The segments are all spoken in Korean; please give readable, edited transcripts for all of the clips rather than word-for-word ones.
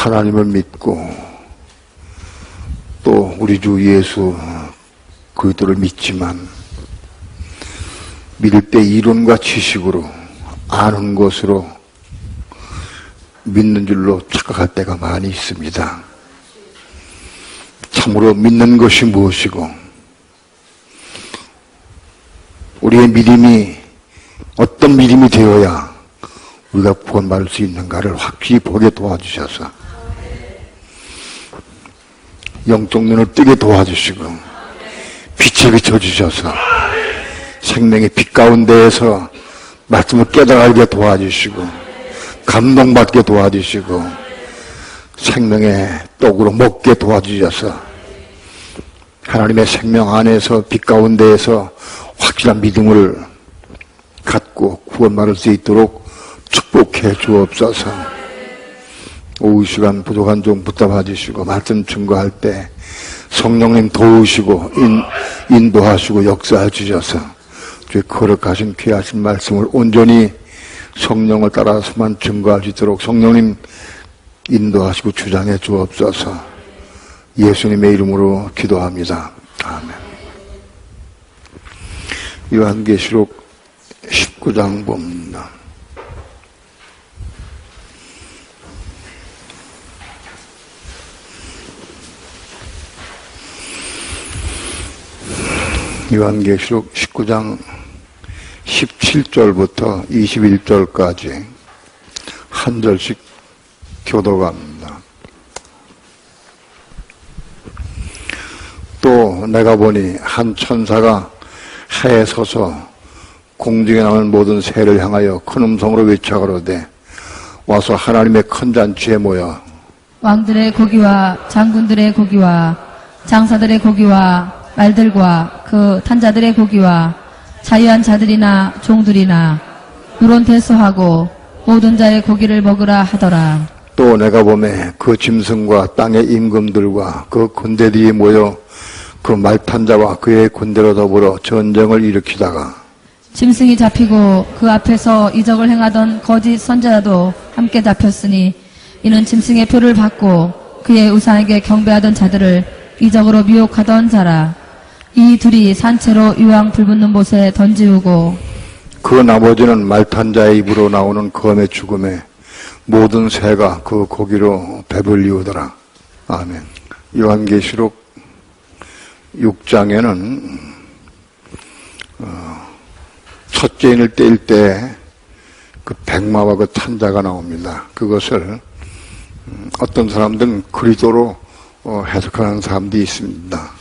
하나님을 믿고 또 우리 주 예수 그리스도를 믿지만 믿을 때 이론과 지식으로 아는 것으로 믿는 줄로 착각할 때가 많이 있습니다. 참으로 믿는 것이 무엇이고 우리의 믿음이 어떤 믿음이 되어야 우리가 구원받을 수 있는가를 확실히 보게 도와주셔서 영적 눈을 뜨게 도와주시고 빛을 비춰주셔서 생명의 빛 가운데에서 말씀을 깨달게 도와주시고 감동받게 도와주시고 생명의 떡으로 먹게 도와주셔서 하나님의 생명 안에서 빛 가운데에서 확실한 믿음을 갖고 구원받을 수 있도록 축복해 주옵소서. 오후 시간 부족한 종 붙잡아 주시고 말씀 증거할 때 성령님 도우시고 인도하시고 역사해 주셔서 주의 거룩하신 귀하신 말씀을 온전히 성령을 따라서만 증거할 수 있도록 성령님 인도하시고 주장해 주옵소서. 예수님의 이름으로 기도합니다. 아멘. 요한계시록 19장 봅니다. 요한계시록 19장 17절부터 21절까지 한 절씩 교도갑니다. 또 내가 보니 한 천사가 해에 서서 공중에 나오는 모든 새를 향하여 큰 음성으로 외쳐가로되 와서 하나님의 큰 잔치에 모여 왕들의 고기와 장군들의 고기와 장사들의 고기와 말들과 그 탄자들의 고기와 자유한 자들이나 종들이나 누런 대소하고 모든 자의 고기를 먹으라 하더라. 또 내가 보매 그 짐승과 땅의 임금들과 그 군대들이 모여 그 말탄자와 그의 군대로 더불어 전쟁을 일으키다가 짐승이 잡히고 그 앞에서 이적을 행하던 거짓 선지자도 함께 잡혔으니 이는 짐승의 표를 받고 그의 우상에게 경배하던 자들을 이적으로 미혹하던 자라. 이 둘이 산채로 유황 불붙는 못에 던지우고 그 나머지는 말탄자의 입으로 나오는 검의 죽음에 모든 새가 그 고기로 배불리우더라. 아멘. 요한계시록 6장에는 첫째 인을 떼일 때 그 백마와 그 탄자가 나옵니다. 그것을 어떤 사람들은 그리스도로 해석하는 사람들이 있습니다.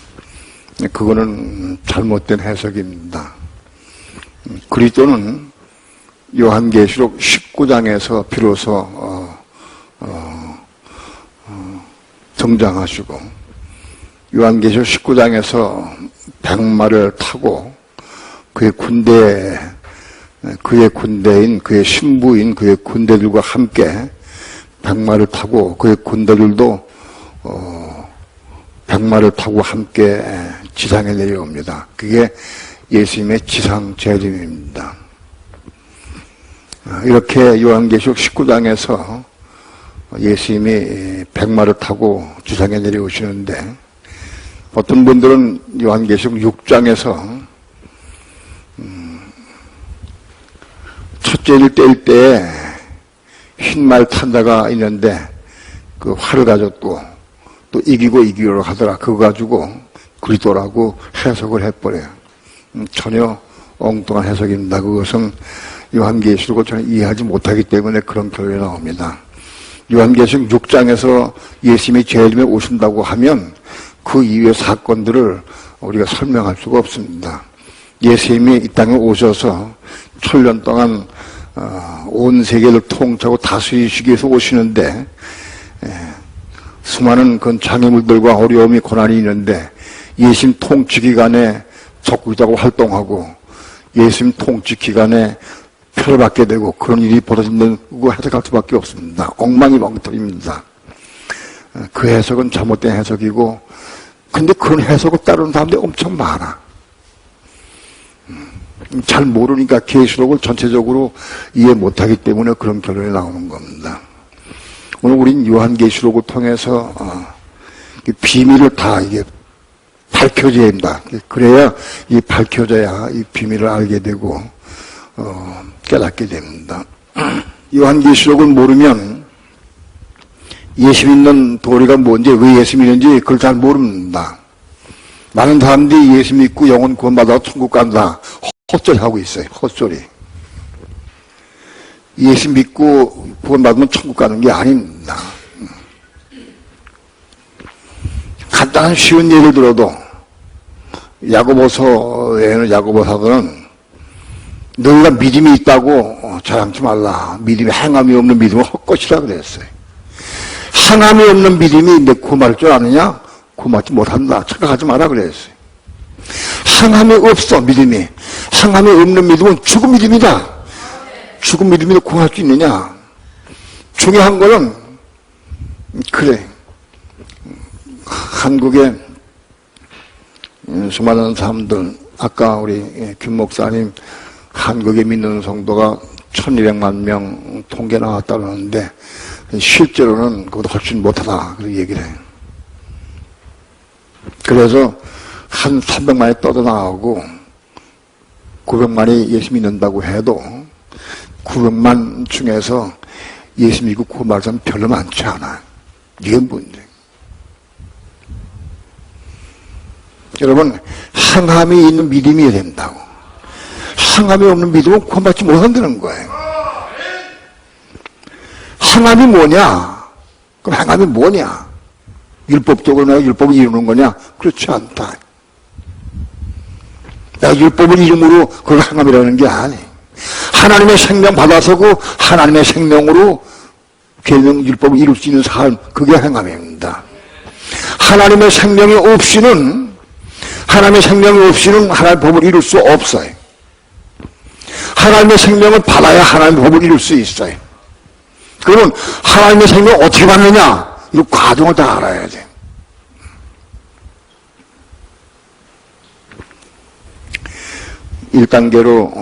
그거는 잘못된 해석입니다. 그리스도는 요한계시록 19장에서 비로소 등장하시고 요한계시록 19장에서 백마를 타고 그의 군대인 그의 신부인 그의 군대들과 함께 백마를 타고 그의 군대들도 백마를 타고 함께 지상에 내려옵니다. 그게 예수님의 지상 재림입니다. 이렇게 요한계시록 19장에서 예수님이 백마를 타고 지상에 내려오시는데 어떤 분들은 요한계시록 6장에서 첫째 인을 뗄 때 흰말 탄자가 있는데 그 활을 가졌고 또 이기고 하더라. 그거 가지고 그리스도라고 해석을 해버려요. 전혀 엉뚱한 해석입니다. 그것은 요한계시록을 저는 이해하지 못하기 때문에 그런 결론이 나옵니다. 요한계시록 6장에서 예수님이 재림에 오신다고 하면 그 이후의 사건들을 우리가 설명할 수가 없습니다. 예수님이 이 땅에 오셔서 1000년 동안 온 세계를 통치하고 다스리시기 위해서 오시는데 수많은 그 장애물들과 어려움이 고난이 있는데 예수님 통치 기간에 적극적으로 활동하고 예수님 통치 기간에 표를 받게 되고 그런 일이 벌어진다고 해석할 수밖에 없습니다. 엉망이망터입니다. 그 해석은 잘못된 해석이고 근데 그런 해석을 따르는 사람들이 엄청 많아. 잘 모르니까 계시록을 전체적으로 이해 못하기 때문에 그런 결론이 나오는 겁니다. 오늘 우린 요한계시록을 통해서 이 비밀을 다 이게 밝혀져야 된다. 그래야 이 밝혀져야 이 비밀을 알게 되고 깨닫게 됩니다. 요한계시록을 모르면 예수 믿는 도리가 뭔지, 왜 예수 믿는지 그걸 잘 모릅니다. 많은 사람들이 예수 믿고 영혼 구원받아 천국 간다. 헛소리 하고 있어요. 헛소리. 예수 믿고 구원받으면 천국 가는 게 아닙니다. 간단한 쉬운 예를 들어도 야고보서에는 야고보 사도는 너희가 믿음이 있다고 자랑치 말라. 믿음이 행함이 없는 믿음은 헛것이라 그랬어요. 행함이 없는 믿음이 내 구원받을 줄 아느냐? 구원받지 못한다. 착각하지 마라 그랬어요. 행함이 없어 믿음이. 행함이 없는 믿음은 죽은 믿음이다. 죽은 믿음이 구원할 수 있느냐? 중요한 거는 그래. 한국에 수많은 사람들, 아까 우리 김 목사님 한국에 믿는 성도가 1200만 명 통계 나왔다 그러는데 실제로는 그보다 훨씬 못하다 그렇게 얘기를 해요. 그래서 한 300만이 떠나가고 900만이 예수 믿는다고 해도 900만 중에서 예수 믿고 구원받은 사람 별로 많지 않아요. 이게 문제. 여러분, 행함이 있는 믿음이 된다고. 행함이 없는 믿음은 구원받지 못한다는 거예요. 행함이 뭐냐? 그럼 행함이 뭐냐? 율법적으로 내가 율법을 이루는 거냐? 그렇지 않다. 내가 율법을 이름으로 그걸 행함이라는 게 아니. 하나님의 생명 받아서고 하나님의 생명으로 계명 율법을 이룰 수 있는 삶, 그게 행함입니다. 하나님의 생명이 없이는 하나님의 법을 이룰 수 없어요. 하나님의 생명을 받아야 하나님의 법을 이룰 수 있어요. 그러면 하나님의 생명을 어떻게 받느냐? 이 과정을 다 알아야 돼. 일단계로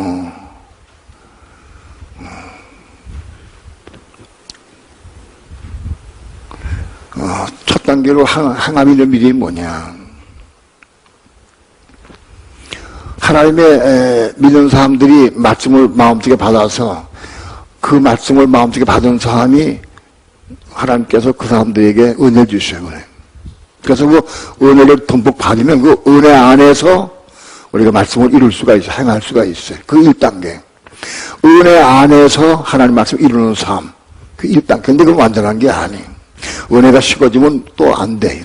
첫 단계로 행함이 있는 믿음이 뭐냐? 하나님의 믿는 사람들이 말씀을 마음속에 받아서 그 말씀을 마음속에 받은 사람이 하나님께서 그 사람들에게 은혜를 주셔요. 그래. 그래서 그 은혜를 듬뿍 받으면 그 은혜 안에서 우리가 말씀을 이룰 수가 있어요. 행할 수가 있어요. 그 1단계. 은혜 안에서 하나님 말씀을 이루는 삶. 그 1단계. 근데 그건 완전한 게 아니에요. 은혜가 식어지면 또 안 돼.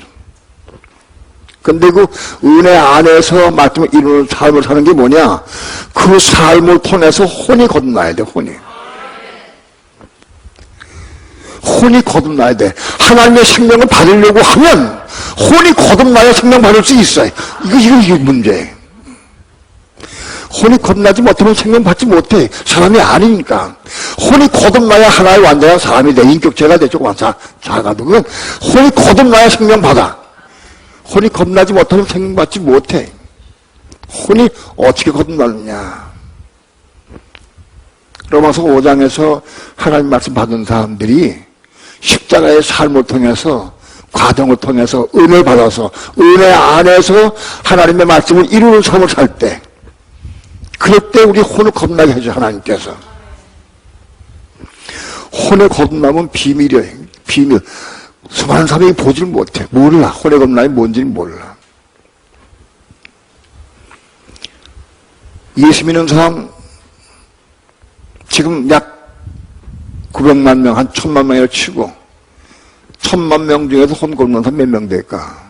근데 그 은혜 안에서 말씀을 이루는 삶을 사는 게 뭐냐? 그 삶을 통해서 혼이 거듭나야 돼, 혼이. 혼이 거듭나야 돼. 하나님의 생명을 받으려고 하면 혼이 거듭나야 생명 받을 수 있어요. 이거 문제예요. 혼이 거듭나지 못하면 생명 받지 못해. 사람이 아니니까. 혼이 거듭나야 하나의 완전한 사람이 돼. 인격체가 되죠. 자가도. 그건 혼이 거듭나야 생명 받아. 혼이 거듭나지 못하면 생명 받지 못해. 혼이 어떻게 거듭나느냐. 로마서 5장에서 하나님 말씀 받은 사람들이 십자가의 삶을 통해서, 과정을 통해서 은혜를 받아서 은혜 안에서 하나님의 말씀을 이루는 삶을 살 때, 그럴 때 우리 혼을 거듭나게 해줘, 하나님께서. 혼에 거듭나면 비밀이에요. 비밀. 수많은 사람이 보질 못해. 몰라. 혼에 거듭남이 뭔지는 몰라. 예수 믿는 사람 지금 약 900만 명, 한 1000만 명이라 치고 1000만 명 중에서 혼 거듭난 사람 몇 명 될까?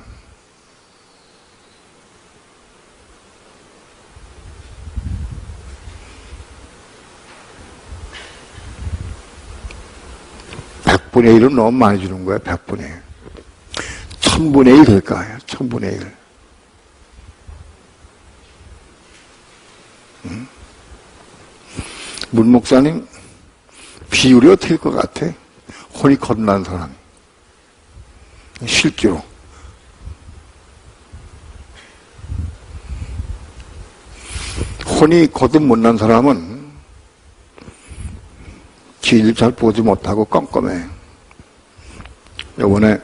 (100분의 1은) 너무 많이 주는 거야. 100분의 1. 1000분의 1 될까? 1000분의 1. 문 목사님 비율이 어떻게 될 것 같아? 혼이 거듭난 사람, 실제로. 혼이 거듭 못난 사람은 길 잘 보지 못하고 껌껌해. 요번에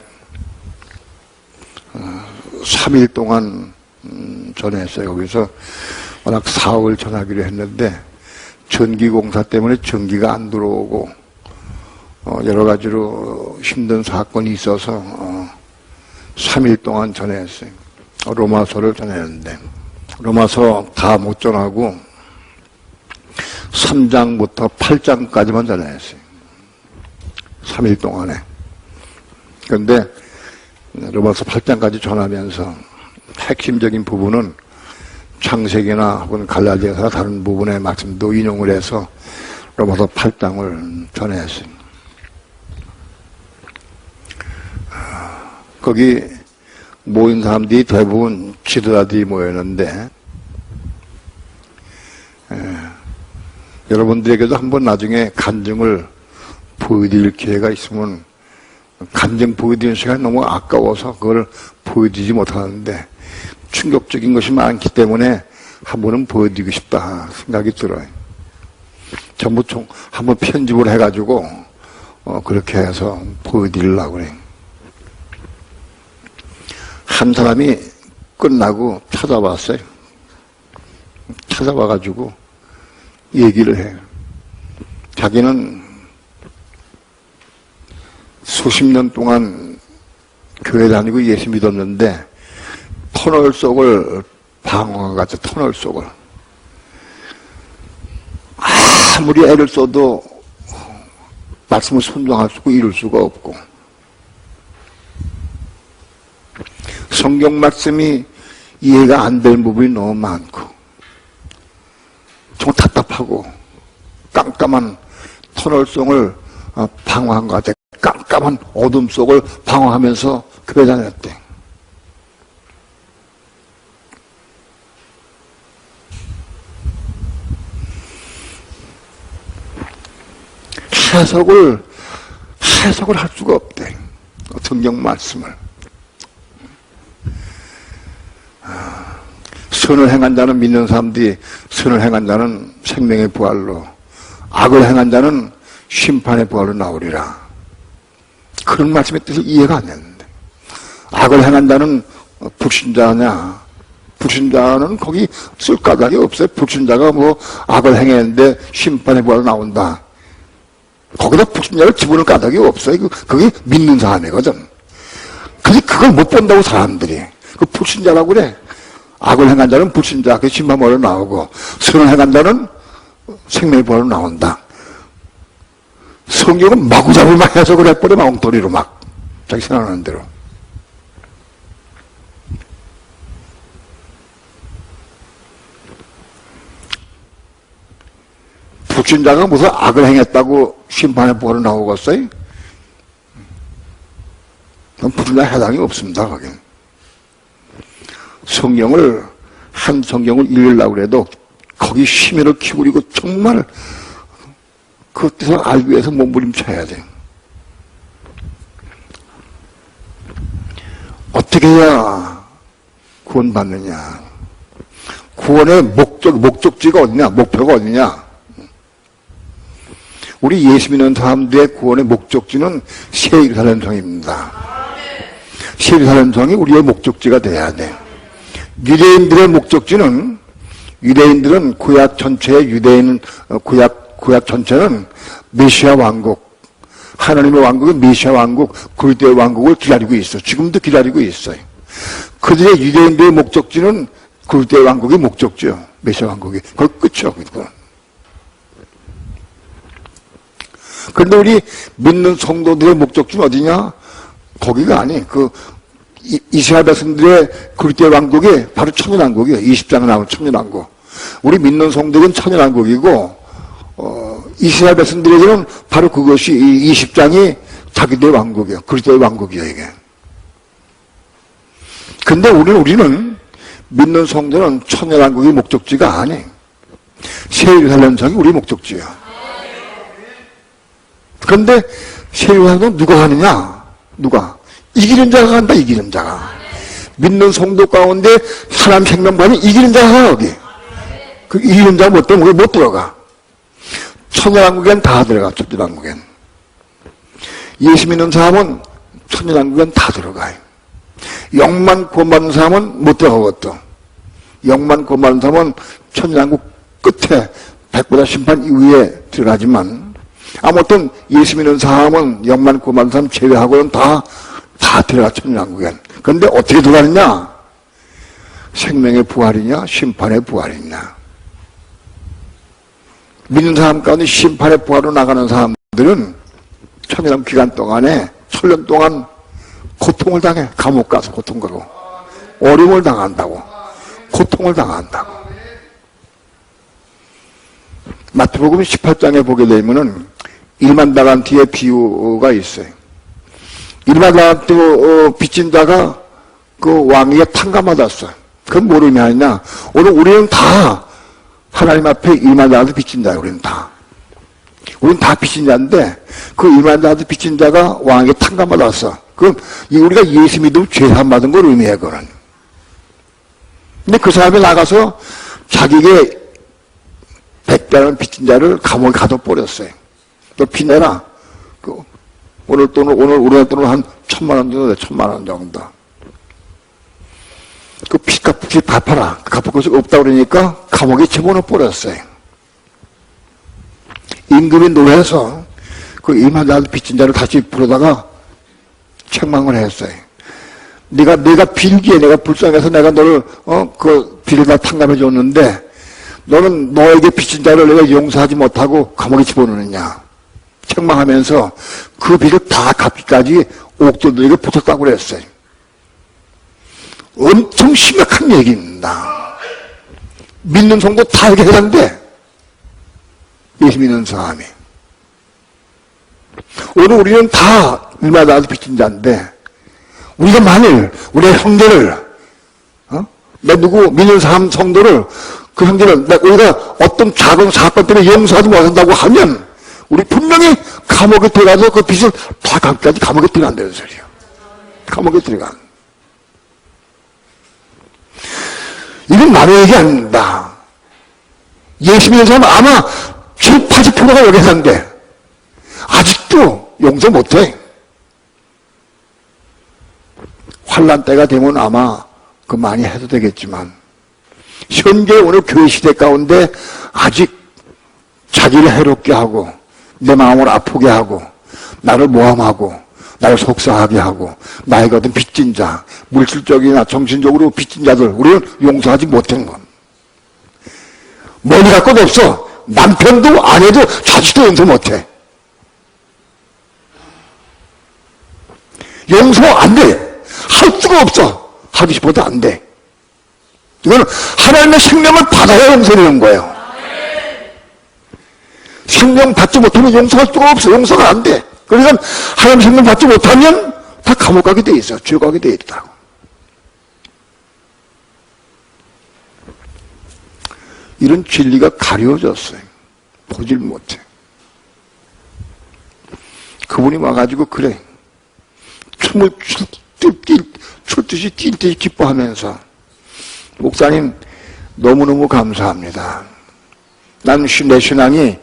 3일 동안 전화했어요. 거기서 워낙 사업을 전하기로 했는데 전기공사 때문에 전기가 안 들어오고 여러 가지로 힘든 사건이 있어서 3일 동안 전화했어요. 로마서를 전했는데 로마서 다 못 전하고 3장부터 8장까지만 전화했어요. 3일 동안에. 그런데 로마서 8장까지 전하면서 핵심적인 부분은 창세기나 혹은 갈라디아서나 다른 부분의 말씀도 인용을 해서 로마서 8장을 전했어요. 거기 모인 사람들이 대부분 지도자들이 모였는데 여러분들에게도 한번 나중에 간증을 보여드릴 기회가 있으면 간증 보여드리는 시간이 너무 아까워서 그걸 보여드리지 못하는데 충격적인 것이 많기 때문에 한 번은 보여드리고 싶다 생각이 들어요. 전부 한번 편집을 해가지고 그렇게 해서 보여드리려고 그래요. 한 사람이 끝나고 찾아왔어요. 찾아와가지고 얘기를 해요. 자기는 수십 년 동안 교회 다니고 예수 믿었는데 터널 속을 방황해갔죠. 터널 속을. 아무리 애를 써도 말씀을 순종할 수고 이룰 수가 없고 성경 말씀이 이해가 안 되는 부분이 너무 많고 좀 답답하고 깜깜한 터널 속을 방황한 것 같아. 깜깜한 어둠 속을 방황하면서 교회 다녔대. 해석을 할 수가 없대. 성경 말씀을. 선을 행한 자는 믿는 사람들이 선을 행한 자는 생명의 부활로 악을 행한 자는 심판의 부활로 나오리라. 그런 말씀의 뜻을 이해가 안 됐는데 악을 행한 자는 불신자냐? 불신자는 거기 쓸 까닭이 없어요. 불신자가 뭐 악을 행했는데 심판의 부활로 나온다. 거기다 불신자를 집어넣을 까닭이 없어요. 그게 믿는 사람이거든. 근데 그걸 못 본다고 사람들이. 그 불신자라고 그래. 악을 행한 자는 불신자, 그 심판으로 나오고, 선을 행한 자는 생명의 부활로 나온다. 성경은 마구잡이만 해석을 해버려, 엉터리로 막. 자기 생각하는 대로. 불신자가 무슨 악을 행했다고 심판의 부활로 나오겠어요? 그럼 불신자 해당이 없습니다, 거긴. 성경을 한 성경을 읽으려고 해도 거기 심혈을 기울이고 정말 그 뜻을 알기 위해서 몸부림쳐야 돼. 어떻게 해야 구원받느냐? 구원의 목적지가 어디냐? 목표가 어디냐? 우리 예수 믿는 사람들의 구원의 목적지는 새 예루살렘 성입니다. 새 예루살렘 성이 우리의 목적지가 돼야 돼. 유대인들의 목적지는 유대인들은 구약 전체의 유대인 구약 전체는 메시아 왕국, 하나님의 왕국은 메시아 왕국, 그리스도의 왕국을 기다리고 있어. 지금도 기다리고 있어요. 그들의 유대인들의 목적지는 그리스도의 왕국의 목적지요. 메시아 왕국이. 그걸 끝이라고 있고. 그런데 우리 믿는 성도들의 목적지는 어디냐? 거기가 아니. 이스라엘 백성들의 그리스도의 왕국이 바로 천년왕국이에요. 20장에 나오는 천년왕국. 우리 믿는 성도는 천년왕국이고 이스라엘 백성들에게는 바로 그것이 이 20장이 자기들의 왕국이에요. 그리스도의 왕국이에요, 이게. 근데 우리는 믿는 성도는 천년왕국의 목적지가 아니에요. 새 예루살렘 성이 우리 목적지예요. 그런데 새 예루살렘은 누가 가느냐? 누가? 이기는 자가 간다, 이기는 자가. 믿는 성도 가운데 사람 생명관이 이기는 자가 가, 여기. 그 이기는 자가 못 되면 우리 못 들어가. 천년왕국엔 다 들어가, 천년왕국엔. 예수 믿는 사람은 천연왕국엔 다 들어가요. 영만 고마는 사람은 못 들어가거든. 영만 고마는 사람은 천연왕국 끝에 백보다 심판 이후에 들어가지만, 아무튼 예수 믿는 사람은 영만 고마는 사람 제외하고는 다 들어가, 천연왕국엔. 그런데 어떻게 들어가느냐? 생명의 부활이냐, 심판의 부활이냐. 믿는 사람 가운데 심판의 부활로 나가는 사람들은 천연왕국 기간 동안에 1000년 동안 고통을 당해. 감옥 가서 고통하고 어려움을 당한다고, 고통을 당한다고. 마태복음 18장에 보게 되면은 1만 달란트의 비유가 있어요. 1만 달란트 빚진 자가 그 왕에게 탕감받았어요. 그건 뭘 의미하느냐? 오늘 우리는 다 하나님 앞에 1만 달란트 빚진 자예요. 우리는 다. 우리는 다 빚진 자인데 그 1만 달란트 빚진 자가 왕에게 탕감받았어. 그럼 우리가 예수 믿으면 죄사함 받은 걸 의미해, 그거는. 근데 그 사람이 나가서 자기에게 100배라는 빚진 자를 감옥에 가둬버렸어요. 너 빚 내라. 오늘 우리나라 돈으로 한 1000만 원 정도 돼, 1000만 원 정도. 그 빚 갚아라. 갚을 것이 없다 그러니까 감옥에 집어넣어 버렸어요. 임금이 놀라서 그 1만 달란트 빚진 자를 다시 부르다가 책망을 했어요. 내가 빌기에 내가 불쌍해서 내가 너를, 그 빚을 다 탕감해 줬는데, 너는 너에게 빚진 자를 내가 용서하지 못하고 감옥에 집어넣느냐. 책망하면서 그 빚을 다 갚기까지 옥졸들에게 붙었다고 그랬어요. 엄청 심각한 얘기입니다. 믿는 성도 다 이렇게 해당돼. 예수 믿는 사람이. 오늘 우리는 다 일마다 빚진 자인데, 우리가 만일 우리의 형제를, 내 누구 믿는 사람 성도를, 그 형제를 우리가 어떤 작은 사건 때문에 용서하지 못한다고 하면 우리 분명히 감옥에 들어가서 그 빚을 다 갚기까지 감옥에 들어간다는 소리예요. 감옥에 들어간. 이건 남의 얘기 아닙니다. 예수 믿는 사람은 아마 7, 80%가 여기 사는데 아직도 용서 못해. 환란 때가 되면 아마 그 많이 해도 되겠지만, 현재 오늘 교회 시대 가운데 아직 자기를 해롭게 하고 내 마음을 아프게 하고 나를 모함하고 나를 속상하게 하고 나에게 어떤 빚진 자, 물질적이나 정신적으로 빚진 자들 우리는 용서하지 못한 건 머리 갈 것도 없어. 남편도 아내도 자식도 용서 못해. 용서 안 돼. 할 수가 없어. 하고 싶어도 안 돼. 이거는 하나님의 생명을 받아야 용서되는 거예요. 생명 받지 못하면 용서할 수가 없어. 용서가 안 돼. 그러니까 하나님의 생명 받지 못하면 다 감옥 가게 돼 있어. 죄 가게 돼 있다고. 이런 진리가 가려졌어요. 보질 못해. 그분이 와가지고 그래. 춤을 출 듯이 뛸 듯이 기뻐하면서, 목사님 너무너무 감사합니다. 나는 내 신앙이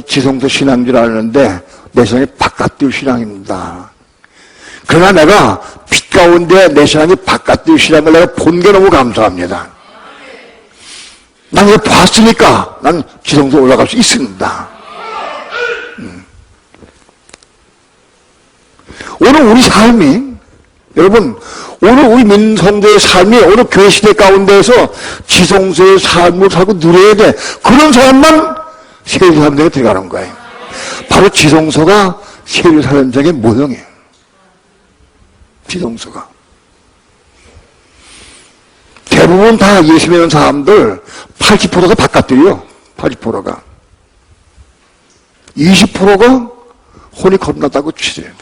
지성소 신앙인 줄 알았는데 내 신앙이 바깥들 신앙입니다. 그러나 내가 빛 가운데 내 신앙이 바깥들 신앙을 내가 본 게 너무 감사합니다. 난 이거 봤으니까 난 지성소 올라갈 수 있습니다. 오늘 우리 삶이, 여러분, 오늘 우리 믿는 성도의 삶이 오늘 교회 시대 가운데에서 지성소의 삶을 살고 누려야 돼. 그런 사람만 세례사람들에 들어가는 거예요. 바로 지성소가 세례사람장의 모형이에요. 지성소가. 대부분 다 예수 믿는 사람들 80%가 바깥들이요. 80%가. 20%가 혼이 겁났다고 치세요.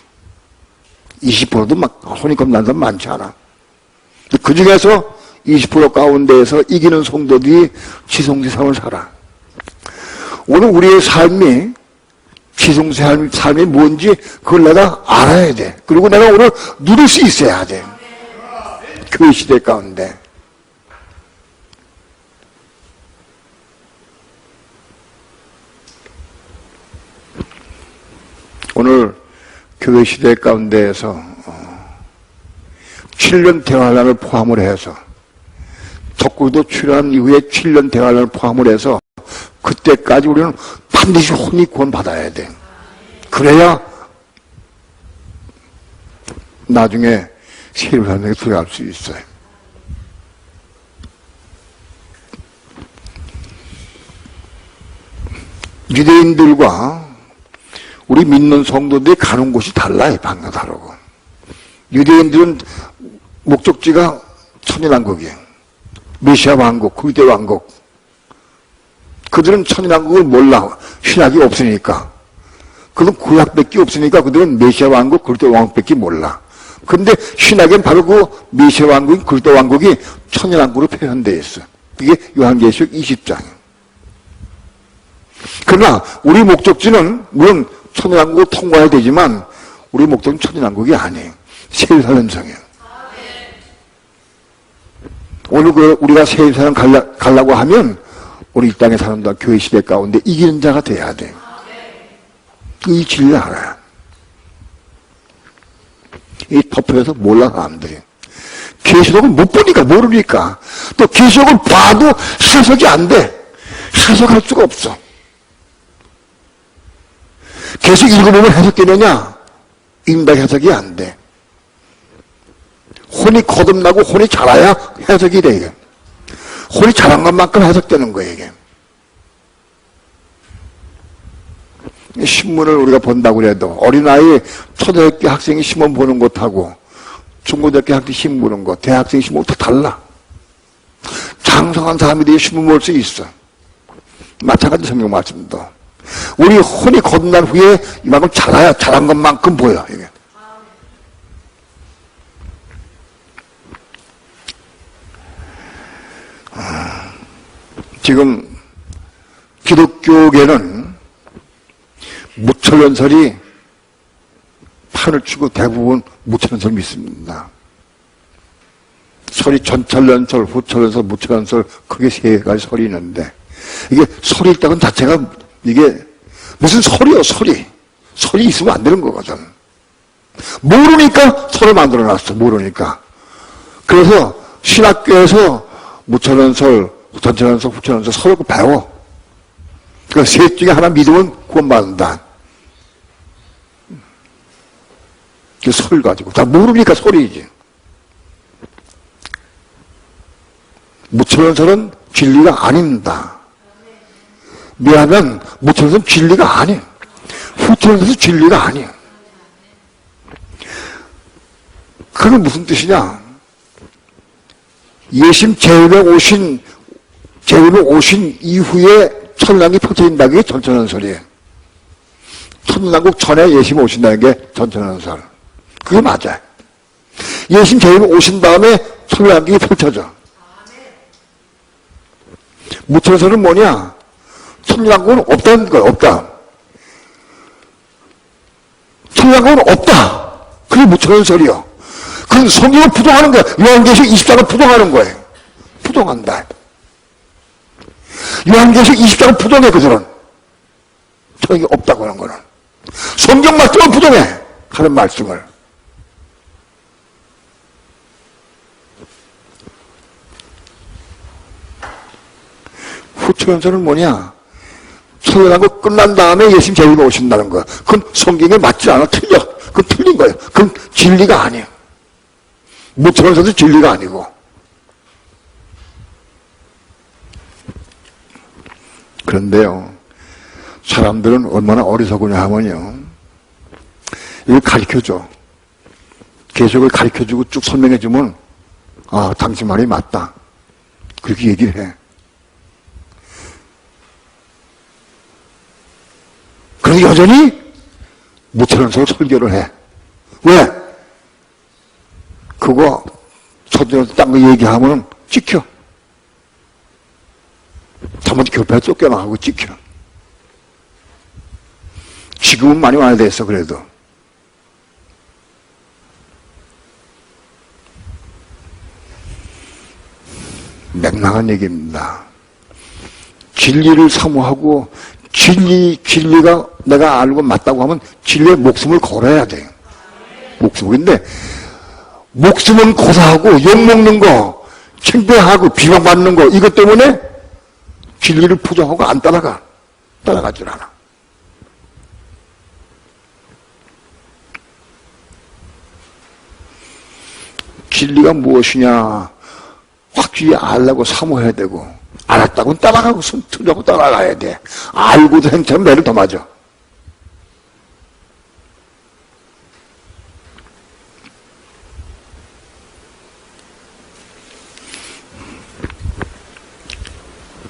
20%도 막 혼이 겁난 사람 많지 않아. 그 중에서 20% 가운데에서 이기는 성도들이 지성세 삶을 살아. 오늘 우리의 삶이 지성세 삶이 뭔지 그걸 내가 알아야 돼. 그리고 내가 오늘 누릴 수 있어야 돼. 교회 시대 가운데. 오늘 교회 시대 가운데에서 7년 대환란을 포함을 해서 적국도 출연한 이후에 7년 대환란을 포함을 해서 그때까지 우리는 반드시 혼이 구원받아야 돼. 그래야 나중에 새로운 삶에 들어갈 수 있어요. 유대인들과 우리 믿는 성도들이 가는 곳이 달라요. 방향 다르고. 유대인들은 목적지가 천연왕국이에요. 메시아 왕국, 그리스도 왕국. 그들은 천연왕국을 몰라. 신학이 없으니까. 그들은 구약밖에 없으니까 그들은 메시아 왕국, 그리스도 왕국밖에 몰라. 근데 신학엔 바로 그 메시아 왕국인 그리스도 왕국이 천연왕국으로 표현되어 있어. 이게 요한계시록 20장이에요. 그러나 우리 목적지는 물론 천연왕국을 통과해야 되지만 우리 목적은 천연왕국이 아니에요. 세일사는성이에요. 오늘 우리가 세일사는 가려고 하면 우리 이 땅에 사는 다 교회 시대 가운데 이기는 자가 돼야 돼. 이 진리를 알아요. 이 덮여서 몰라 사람들이. 계시록을 못 보니까 모르니까 또 계시록을 봐도 해석이 안 돼. 해석할 수가 없어. 계속 읽어보면 해석되느냐? 읽는다 해석이 안 돼. 혼이 거듭나고 혼이 자라야 해석이 돼, 이게. 혼이 자란 것만큼 해석되는 거예요, 이게. 신문을 우리가 본다고 해도 어린아이 초등학교 학생이 신문 보는 것하고 중고등학교 학생이 신문 보는 것, 대학생이 신문 다 달라. 장성한 사람들이 신문 볼 수 있어. 마찬가지 성경 말씀도. 우리 혼이 거듭난 후에 이만큼 자라야 자란 것만큼 보여, 이게. 지금 기독교계는 무천연설이 판을 치고 대부분 무천연설 믿습니다. 설이 전천연설, 후천연설, 무천연설, 크게 세 가지 설이 있는데 이게 설이 있다는 자체가 이게 무슨 설이요, 설이. 설이 있으면 안 되는 거거든. 모르니까 설을 만들어놨어, 모르니까. 그래서 신학교에서 무천연설, 전천연설, 후천연설 설을 배워. 그 셋 중에 하나 믿으면 구원받는다. 그 설 가지고. 다 모르니까 설이지. 무천연설은 진리가 아닙니다. 미안하면 무천연설은 진리가 아니에요. 후천연설은 진리가 아니에요. 그건 무슨 뜻이냐? 예수님 재림에 오신 이후에 천년왕국이 펼쳐진다는 게 전천연설이에요. 천년왕국 전에 예수님 오신다는 게 전천연설. 그게 맞아요. 예수님 재림에 오신 다음에 천년왕국이 펼쳐져. 무천연설은 뭐냐? 천년왕국은 없다는 거예요. 없다. 천년왕국은 없다. 그게 무천연설이요. 그건 성경을 부정하는 거야. 요한계시록 20장을 부정하는 거예요. 부정한다. 요한계시록 20장을 부정해, 그들은. 저게 없다고 하는 거는. 성경 말씀을 부정해. 하는 말씀을. 후천연설은 뭐냐? 천년왕국 끝난 다음에 예수님 재림에 오신다는 거야. 그건 성경에 맞지 않아. 틀려. 그건 틀린 거예요. 그건 진리가 아니에요. 무천연설도 진리가 아니고. 그런데요, 사람들은 얼마나 어리석으냐 하면요, 이걸 가르쳐줘. 계속을 가르쳐주고 쭉 설명해주면, 아, 당신 말이 맞다. 그렇게 얘기를 해. 그런데 여전히 무천연설 설교를 해. 왜? 그거 초등학교 딴 거 얘기하면 찍혀. 잘못 교회에 쫓겨나가고 찍혀. 지금은 많이 완화됐어, 그래도. 맹랑한 얘기입니다. 진리를 사모하고 진리가 내가 알고 맞다고 하면 진리의 목숨을 걸어야 돼. 목숨인데, 목숨은 고사하고 욕먹는 거, 창피하고 비방받는 거, 이것 때문에 진리를 부정하고 안 따라가질 않아. 진리가 무엇이냐 확실히 알라고 사모해야 되고, 알았다고는 따라가고 손 틀려고 따라가야 돼. 알고도 행차하면 매를 더 맞아.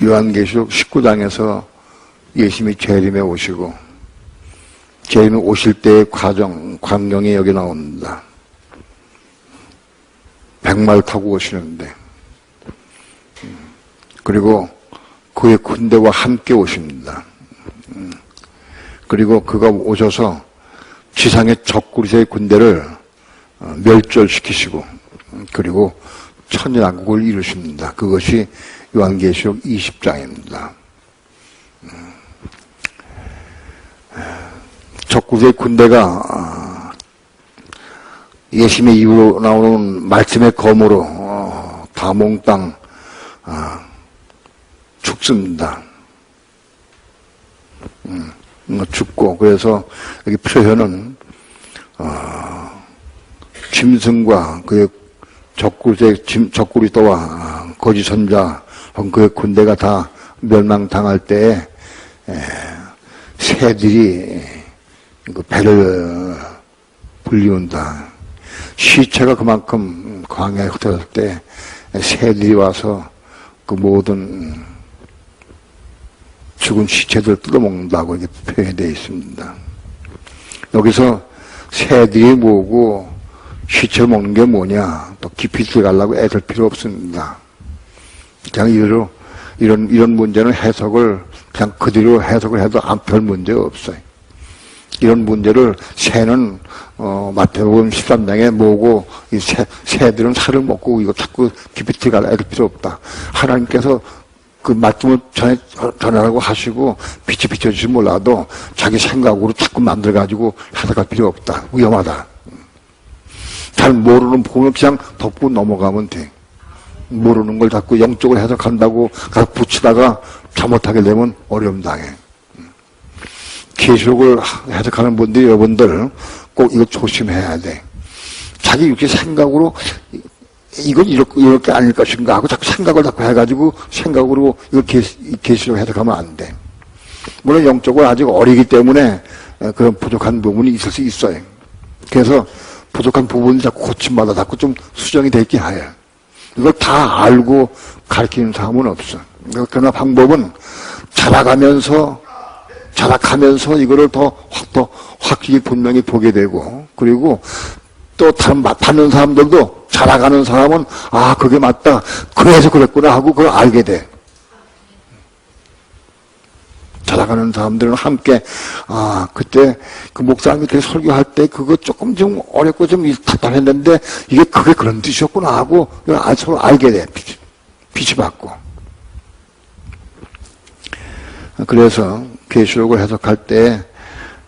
요한계시록 19장에서 예수님이 재림에 오시고, 재림에 오실 때의 광경이 여기 나옵니다. 백마를 타고 오시는데, 그리고 그의 군대와 함께 오십니다. 그리고 그가 오셔서 지상의 적그리스의 군대를 멸절시키시고, 그리고 천년왕국을 이루십니다. 그것이 요한계시록 20장입니다. 적그리스의 군대가 예수님의 이후로 나오는 말씀의 검으로 다 몽땅 죽습니다. 죽고, 그래서 여기 표현은 짐승과 그의 적그리스도와 거짓 선자, 그의 군대가 다 멸망당할 때에 새들이 그 배를 불리운다. 시체가 그만큼 광야에 흩어졌을 때 새들이 와서 그 모든 죽은 시체들을 뜯어먹는다고 이렇게 표현이 되어 있습니다. 여기서 새들이 뭐고 시체를 먹는 게 뭐냐, 또 깊이 들어가려고 애들 필요 없습니다. 그냥 이런 문제는 해석을 그냥 그대로 해석을 해도 별 문제 없어요. 이런 문제를 새는 마태복음 13장에 뭐고 이 새들은 살을 먹고 이거 자꾸 깊이 들어갈 애들 필요 없다. 하나님께서 그 말씀을 전하라고 하시고 빛이 비춰주지 몰라도 자기 생각으로 자꾸 만들어가지고 해석할 필요 없다. 위험하다. 잘 모르는 부분을 그냥 덮고 넘어가면 돼. 모르는 걸 자꾸 영적으로 해석한다고 가서 붙이다가 잘못하게 되면 어려움 당해. 계시록을 해석하는 분들이 여러분들 꼭 이거 조심해야 돼. 자기 이렇게 생각으로 이건 이렇게 아닐 것인가 하고 자꾸 생각을 자꾸 해가지고 생각으로 이거 계시록 해석하면 안 돼. 물론 영적으로 아직 어리기 때문에 그런 부족한 부분이 있을 수 있어요. 그래서 부족한 부분이 자꾸 고침마다 자꾸 좀 수정이 돼 있긴 해요. 이걸 다 알고 가르치는 사람은 없어. 그러나 방법은 자라가면서 이거를 더 확실히 분명히 보게 되고, 그리고 또 다른 사람들도 자라가는 사람은 아, 그게 맞다. 그래서 그랬구나 하고 그걸 알게 돼. 자라가는 사람들은 함께, 아, 그때 그 목사님이 그렇게 설교할 때 그거 조금 좀 어렵고 좀 답답했는데 그게 그런 뜻이었구나 하고 서로 알게 돼. 빛이 받고. 그래서 계시록을 해석할 때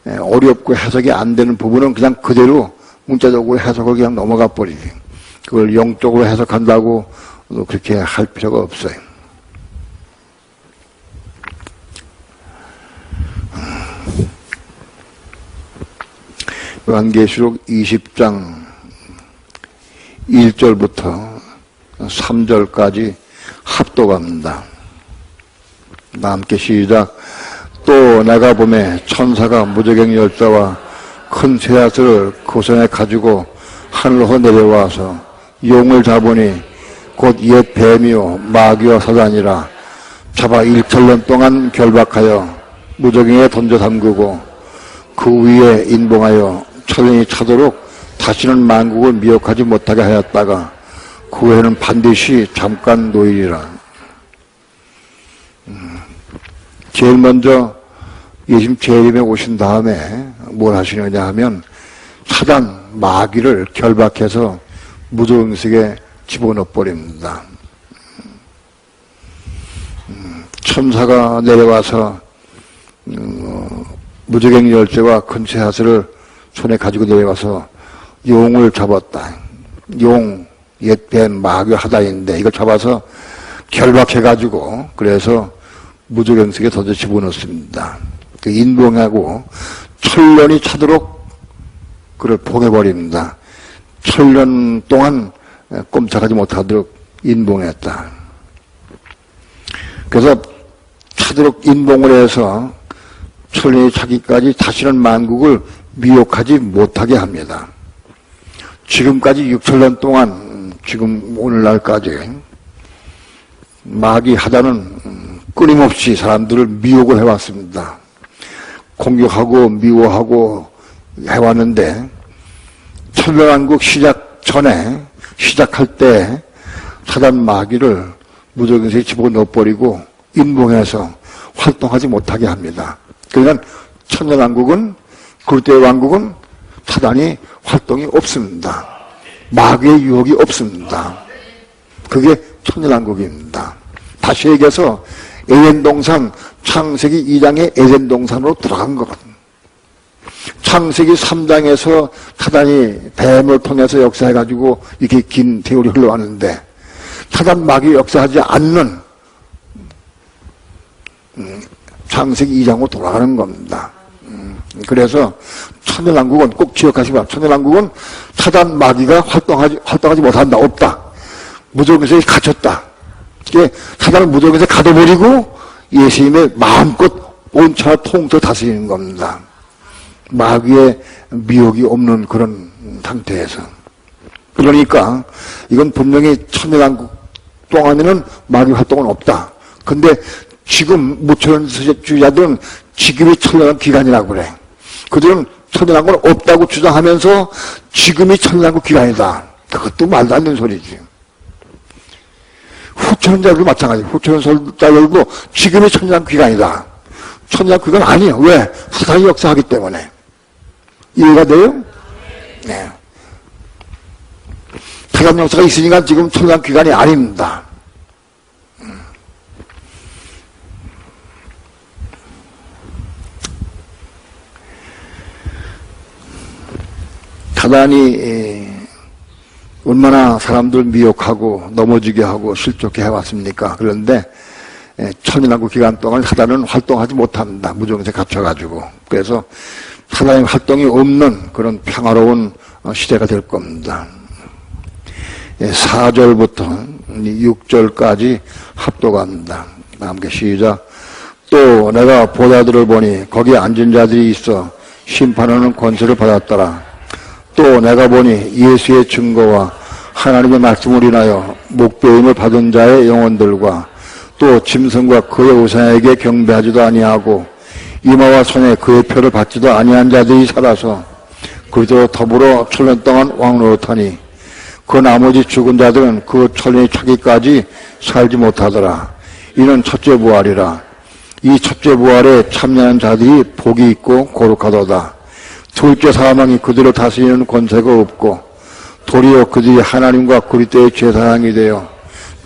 어렵고 해석이 안 되는 부분은 그냥 그대로 문자적으로 해석을 그냥 넘어가 버리지. 그걸 영적으로 해석한다고 그렇게 할 필요가 없어요. 요한계시록 20장 1절부터 3절까지 합독합니다. 함께 시작. 또 내가 보매 천사가 무저갱 열자와 큰 쇠사슬을 그 손에 가지고 하늘로 내려와서 용을 잡으니 곧 옛 뱀이요 마귀와 사단이라 잡아 1천년 동안 결박하여 무저갱에 던져 담그고 그 위에 인봉하여 천년이 차도록 다시는 만국을 미혹하지 못하게 하였다가 그 후에는 반드시 잠깐 노일이라. 제일 먼저 예수님 재림에 오신 다음에 뭘 하시느냐 하면 사단 마귀를 결박해서 무저갱석에 집어넣어 버립니다. 천사가 내려와서 무저갱 열쇠와 큰 쇠사슬을 손에 가지고 내려와서 용을 잡았다. 용, 옛뱀, 마귀 하다인데 이걸 잡아서 결박해가지고 그래서 무적행석에 던져 집어넣습니다. 그 인봉하고 천년이 차도록 그를 봉해버립니다. 천년 동안 꼼짝하지 못하도록 인봉했다. 그래서 차도록 인봉을 해서 천년이 차기까지 다시는 만국을 미혹하지 못하게 합니다. 지금까지 6천년 동안 지금 오늘날까지 마귀 하다는 끊임없이 사람들을 미혹을 해왔습니다. 공격하고 미워하고 해왔는데 천년왕국 시작 전에 시작할 때 사단 마귀를 무적행석에 집어넣어버리고 인봉해서 활동하지 못하게 합니다. 그러니까 천년왕국은 그리스도의 왕국은 사단이 활동이 없습니다. 마귀의 유혹이 없습니다. 그게 천년왕국입니다. 다시 얘기해서 에덴동산 창세기 2장의 에덴동산으로 들어간 거거든요. 창세기 3장에서 사단이 뱀을 통해서 역사해가지고 이렇게 긴 세월이 흘러왔는데 사단 마귀 역사하지 않는 창세기 2장으로 돌아가는 겁니다. 그래서 천년왕국은 꼭 기억하시면 천년왕국은 사단 마귀가 활동하지 못한다. 없다. 무적행석에 갇혔다. 사단을 무적행석에 가둬버리고 예수님의 마음껏 온천하 통틀어 다스리는 겁니다. 마귀의 미혹이 없는 그런 상태에서. 그러니까 이건 분명히 천년왕국 동안에는 마귀 활동은 없다. 근데 지금 무천년주의자들은 지금이 천년왕국 기간이라고 그래. 그들은 천년왕국은 없다고 주장하면서 지금이 천년왕국 기간이다. 그것도 말도 안 되는 소리지. 후천년자들도 마찬가지. 후천년자들도 지금이 천년왕국 기간이다. 천년왕국 기간 아니에요. 왜? 사단이 역사하기 때문에. 이해가 돼요? 네. 사단 역사가 있으니까 지금 천년왕국 기간이 아닙니다. 사단이 얼마나 사람들 미혹하고 넘어지게 하고 실족해 해왔습니까? 그런데 천년왕국 기간 동안 사단은 활동하지 못합니다. 무적행석에 갇혀가지고. 그래서 사단의 활동이 없는 그런 평화로운 시대가 될 겁니다. 4절부터 6절까지 합독합니다. 함께 시작. 또 내가 보다들을 보니 거기에 앉은 자들이 있어 심판하는 권세를 받았더라. 또 내가 보니 예수의 증거와 하나님의 말씀을 인하여 목배임을 받은 자의 영혼들과 또 짐승과 그의 우상에게 경배하지도 아니하고 이마와 손에 그의 표를 받지도 아니한 자들이 살아서 그리스도와 더불어 천년 동안 왕노릇하니 그 나머지 죽은 자들은 그 천년이 차기까지 살지 못하더라. 이는 첫째 부활이라. 이 첫째 부활에 참여한 자들이 복이 있고 거룩하도다. 둘째 사망이 그들을 다스리는 권세가 없고 도리어 그들이 하나님과 그리스도의 제사장이 되어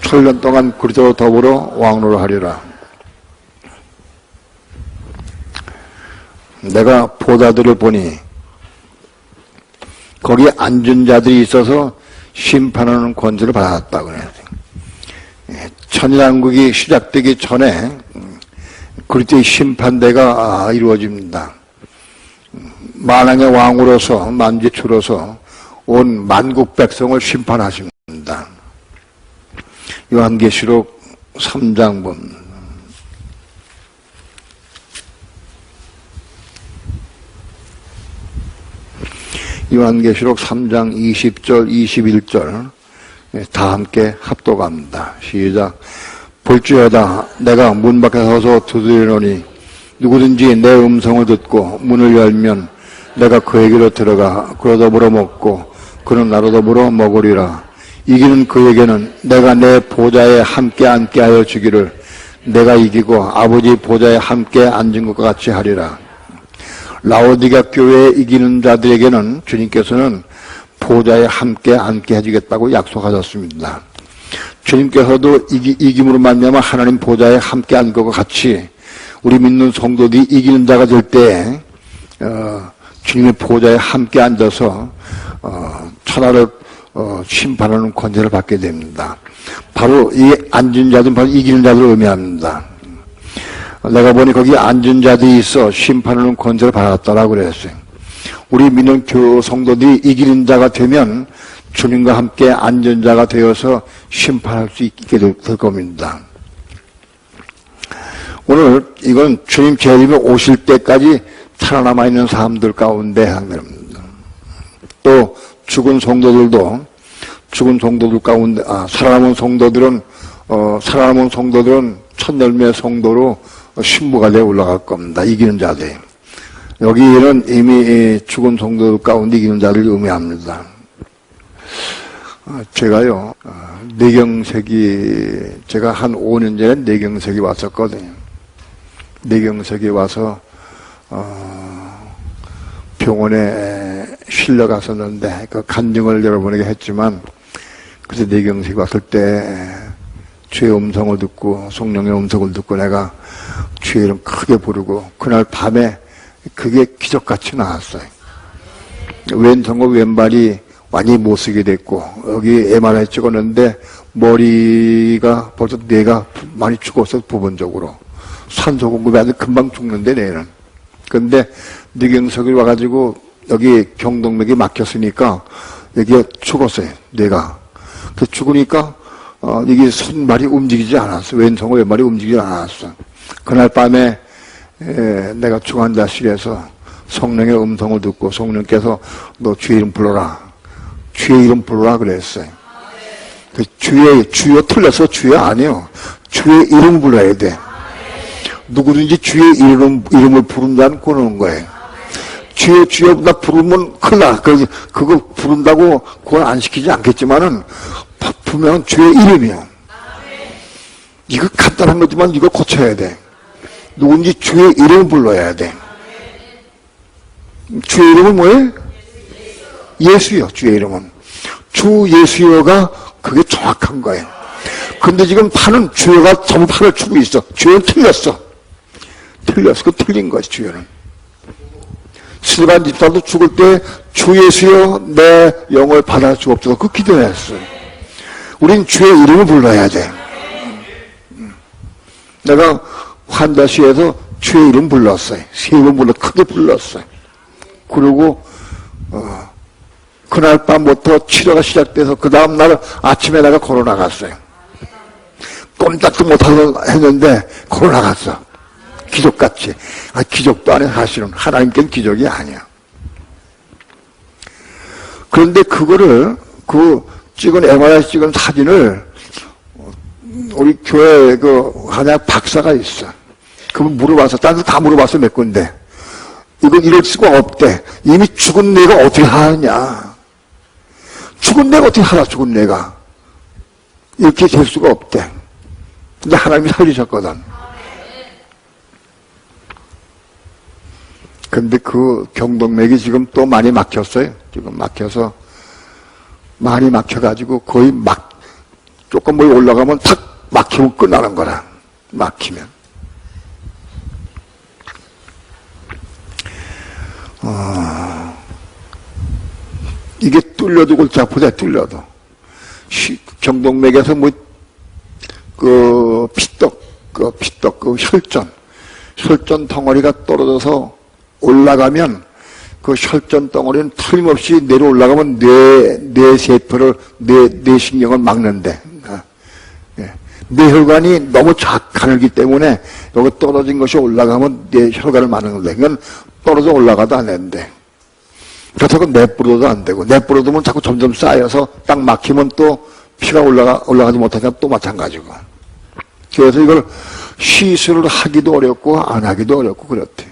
천년 동안 그리스도와 더불어 왕노릇하리라. 내가 보다들을 보니 거기에 앉은 자들이 있어서 심판하는 권세를 받았다고 그래요. 천년왕국이 시작되기 전에 그리스도의 심판대가 이루어집니다. 만왕의 왕으로서 만주주로서 온 만국 백성을 심판하십니다. 요한계시록 3장 본 요한계시록 3장 20절 21절 다 함께 합독합니다. 시작. 볼지어다 내가 문 밖에 서서 두드리노니 누구든지 내 음성을 듣고 문을 열면 내가 그에게로 들어가 그로 더불어 먹고 그는 나로 더불어 먹으리라. 이기는 그에게는 내가 내 보좌에 함께 앉게 하여 주기를 내가 이기고 아버지 보좌에 함께 앉은 것과 같이 하리라. 라오디게아 교회에 이기는 자들에게는 주님께서는 보좌에 함께 앉게 해주겠다고 약속하셨습니다. 주님께서도 이김으로 말미암아 하나님 보좌에 함께 앉은 것과 같이 우리 믿는 성도들이 이기는 자가 될 때 주님의 보좌에 함께 앉아서 천하를 심판하는 권세를 받게 됩니다. 바로 이 앉은 자들은 바로 이기는 자들을 의미합니다. 내가 보니 거기 앉은 자들이 있어 심판하는 권세를 받았다라고 그랬어요. 우리 믿는 교회 성도들이 이기는 자가 되면 주님과 함께 앉은 자가 되어서 심판할 수 있게 될 겁니다. 오늘 이건 주님 재림이 오실 때까지 살아남아 있는 사람들 가운데 하나입니다. 또 죽은 성도들 가운데 살아남은 성도들은 첫 열매 성도로 신부가 되어 올라갈 겁니다. 이기는 자들. 여기는 이미 죽은 성도들 가운데 이기는 자들을 의미합니다. 제가요, 제가 한 5년 전에 뇌경색이 왔었거든요. 뇌경색이 와서, 병원에 실려갔었는데, 그 간증을 여러분에게 했지만, 그래서 뇌경색이 왔을 때, 주의 음성을 듣고, 성령의 음성을 듣고 내가 주의 이름 크게 부르고, 그날 밤에 그게 기적같이 나왔어요. 왼손과 왼발이 완전히 못쓰게 됐고, 여기 MRI 찍었는데, 머리가 벌써 뇌가 많이 죽었어, 부분적으로. 산소 공급이 아주 금방 죽는데, 뇌는. 근데 뇌경색이 와가지고, 여기 경동맥이 막혔으니까, 여기가 죽었어요, 뇌가. 그 죽으니까, 이게 손발이 움직이지 않았어. 왼손과 왼발이 움직이지 않았어. 그날 밤에, 내가 중환자실에서 성령의 음성을 듣고, 성령께서 너 주의 이름 불러라. 주의 이름 부르라 그랬어요. 그 주여 틀려서 주여 아니요. 주의 이름 불러야 돼. 누구든지 주의 이름을 부른 자는 구원하는 거예요. 주여 나 부르면 큰일 나. 그거 부른다고 구원 안 시키지 않겠지만은 분명한 주의 이름이요. 이거 간단한 거지만 이거 고쳐야 돼. 누군지 주의 이름을 불러야 돼. 주의 이름은 뭐예요? 예수요, 주의 이름은. 주 예수여가 그게 정확한 거예요. 근데 지금 판은 주여가 전부 판을 주고 있어. 주여는 틀렸어. 그 틀린 거지, 주여는. 스데반 집사도 죽을 때 주 예수여 내 영을 받아 주옵소서 그 기도했어요. 우린 주의 이름을 불러야 돼. 내가 환자실에서 주의 이름 불렀어요. 3번 크게 불렀어요. 그리고 그날 밤부터 치료가 시작돼서 그 다음날 아침에 내가 걸어 나갔어요. 꼼짝도 못하고 했는데 걸어 나갔어. 기적같이. 기적도 아니야 사실은. 하나님께는 기적이 아니야. 그런데 그거를 MRI 찍은 사진을 우리 교회 한약 박사가 있어. 그분 물어봤어. 딴 데 다 물어봤어 몇 군데. 이거 이럴 수가 없대. 이미 죽은 뇌가 어떻게 하느냐. 죽은 뇌가 어떻게 하나, 죽은 뇌가. 이렇게 될 수가 없대. 근데 하나님이 살리셨거든. 근데 그 경동맥이 지금 또 많이 막혔어요. 지금 막혀서, 많이 막혀가지고 거의 조금 뭐 올라가면 탁 막히면 끝나는 거라. 막히면. 이게 뚫려도 골치 아프다, 뚫려도. 경동맥에서 혈전 덩어리가 떨어져서 올라가면 그 혈전 덩어리는 틀림없이 내려올라가면 뇌세포를, 뇌신경을 막는데. 뇌혈관이 너무 가늘기 때문에 여기 떨어진 것이 올라가면 뇌혈관을 막는 건데. 이건 떨어져 올라가도 안 되는데. 그렇다고 내뿌려도 안 되고, 내뿌려두면 자꾸 점점 쌓여서 딱 막히면 또 피가 올라가지 못하니까 또 마찬가지고. 그래서 이걸 시술을 하기도 어렵고, 안 하기도 어렵고, 그렇대.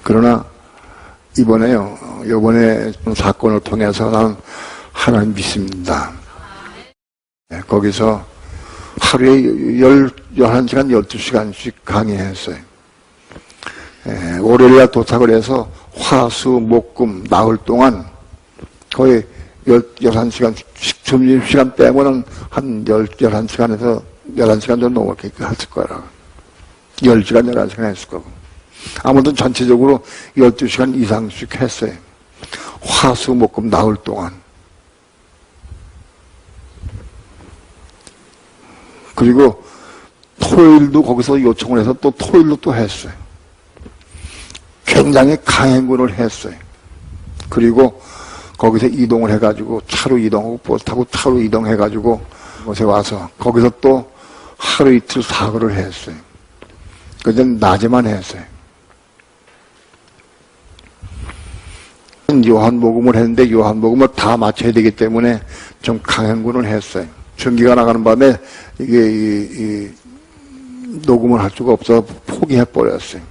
그러나, 이번에 사건을 통해서 나는 하나님 믿습니다. 거기서 하루에 11시간, 12시간씩 강의했어요. 월요일에 도착을 해서 화, 수, 목, 금, 나흘 동안 거의 11시간, 점심시간 빼고는 한 11시간에서 11시간 정도 넘게 했을 거라고. 10시간, 11시간 했을 거고. 아무튼 전체적으로 12시간 이상씩 했어요. 화수목금 나흘 동안. 그리고 토요일도 거기서 요청을 해서 또 토요일로 또 했어요. 굉장히 강행군을 했어요. 그리고 거기서 이동을 해가지고 차로 이동하고 버스 타고 차로 이동해가지고 곳에 와서 거기서 또 하루 이틀 사거를 했어요. 그전 낮에만 했어요. 요한복음을 했는데 요한복음을 다 맞춰야 되기 때문에 좀 강행군을 했어요. 전기가 나가는 밤에 이게 녹음을 할 수가 없어서 포기해버렸어요.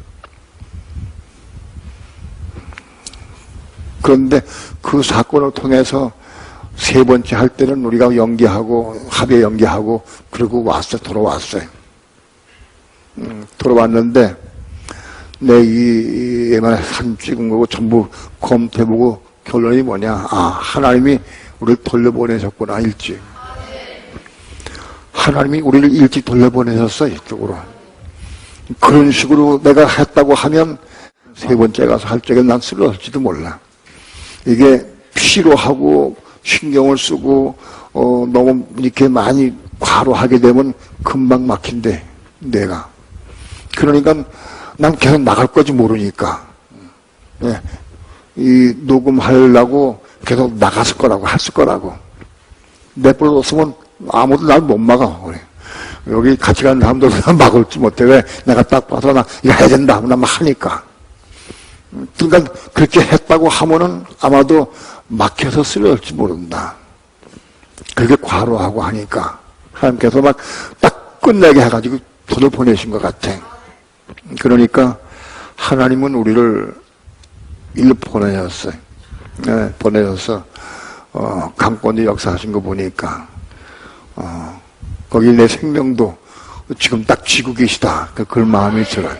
그런데 그 사건을 통해서 세 번째 할 때는 우리가 연기하고 합의 연기하고 그러고 왔어요. 돌아왔어요. 돌아왔는데 내 이만 사진 찍은 거고 전부 검토해보고 결론이 뭐냐. 아, 하나님이 우리를 돌려보내셨구나, 일찍. 하나님이 우리를 일찍 돌려보내셨어, 이쪽으로. 그런 식으로 내가 했다고 하면 세 번째 가서 할 적에 난 쓰러질지도 몰라. 이게 피로하고 신경을 쓰고 너무 이렇게 많이 과로하게 되면 금방 막힌대, 내가. 그러니까 난 계속 나갈 거지 모르니까. 예. 이 녹음하려고 계속 나갔을 거라고, 했을 거라고. 내버려뒀으면 아무도 날 못 막아. 그래. 여기 같이 가는 사람도 막을지 못해. 왜? 내가 딱 봐서 나 이거 해야 된다. 나 막 하니까. 그러니까 그렇게 했다고 하면은 아마도 막혀서 쓰러질지 모른다. 그렇게 과로하고 하니까 하나님께서 막 딱 끝내게 해가지고 돈을 보내신 것 같아. 그러니까 하나님은 우리를 일로 보내셨어요. 네, 보내셔서 강권의 역사하신 거 보니까 거기 내 생명도 지금 딱 쥐고 계시다. 그런 마음이 들어요.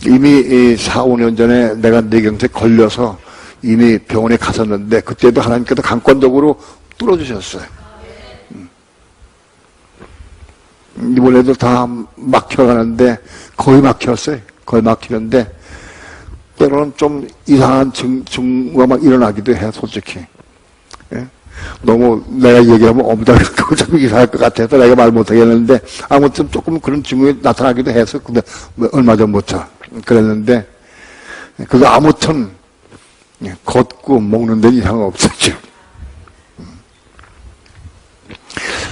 이미 4, 5년 전에 내가 뇌경색 걸려서 이미 병원에 갔었는데 그때도 하나님께서 강권적으로 뚫어주셨어요. 이번에도 다 막혀가는데 거의 막혔어요. 거의 막히는데 때로는 좀 이상한 증거가 막 일어나기도 해, 솔직히. 예? 너무 내가 얘기하면 엄다고 좀 이상할 것 같아서 내가 말 못하겠는데 아무튼 조금 그런 증거가 나타나기도 해서 근데 얼마 전부터 그랬는데 그거 아무튼 걷고 먹는 데는 이상 없었죠.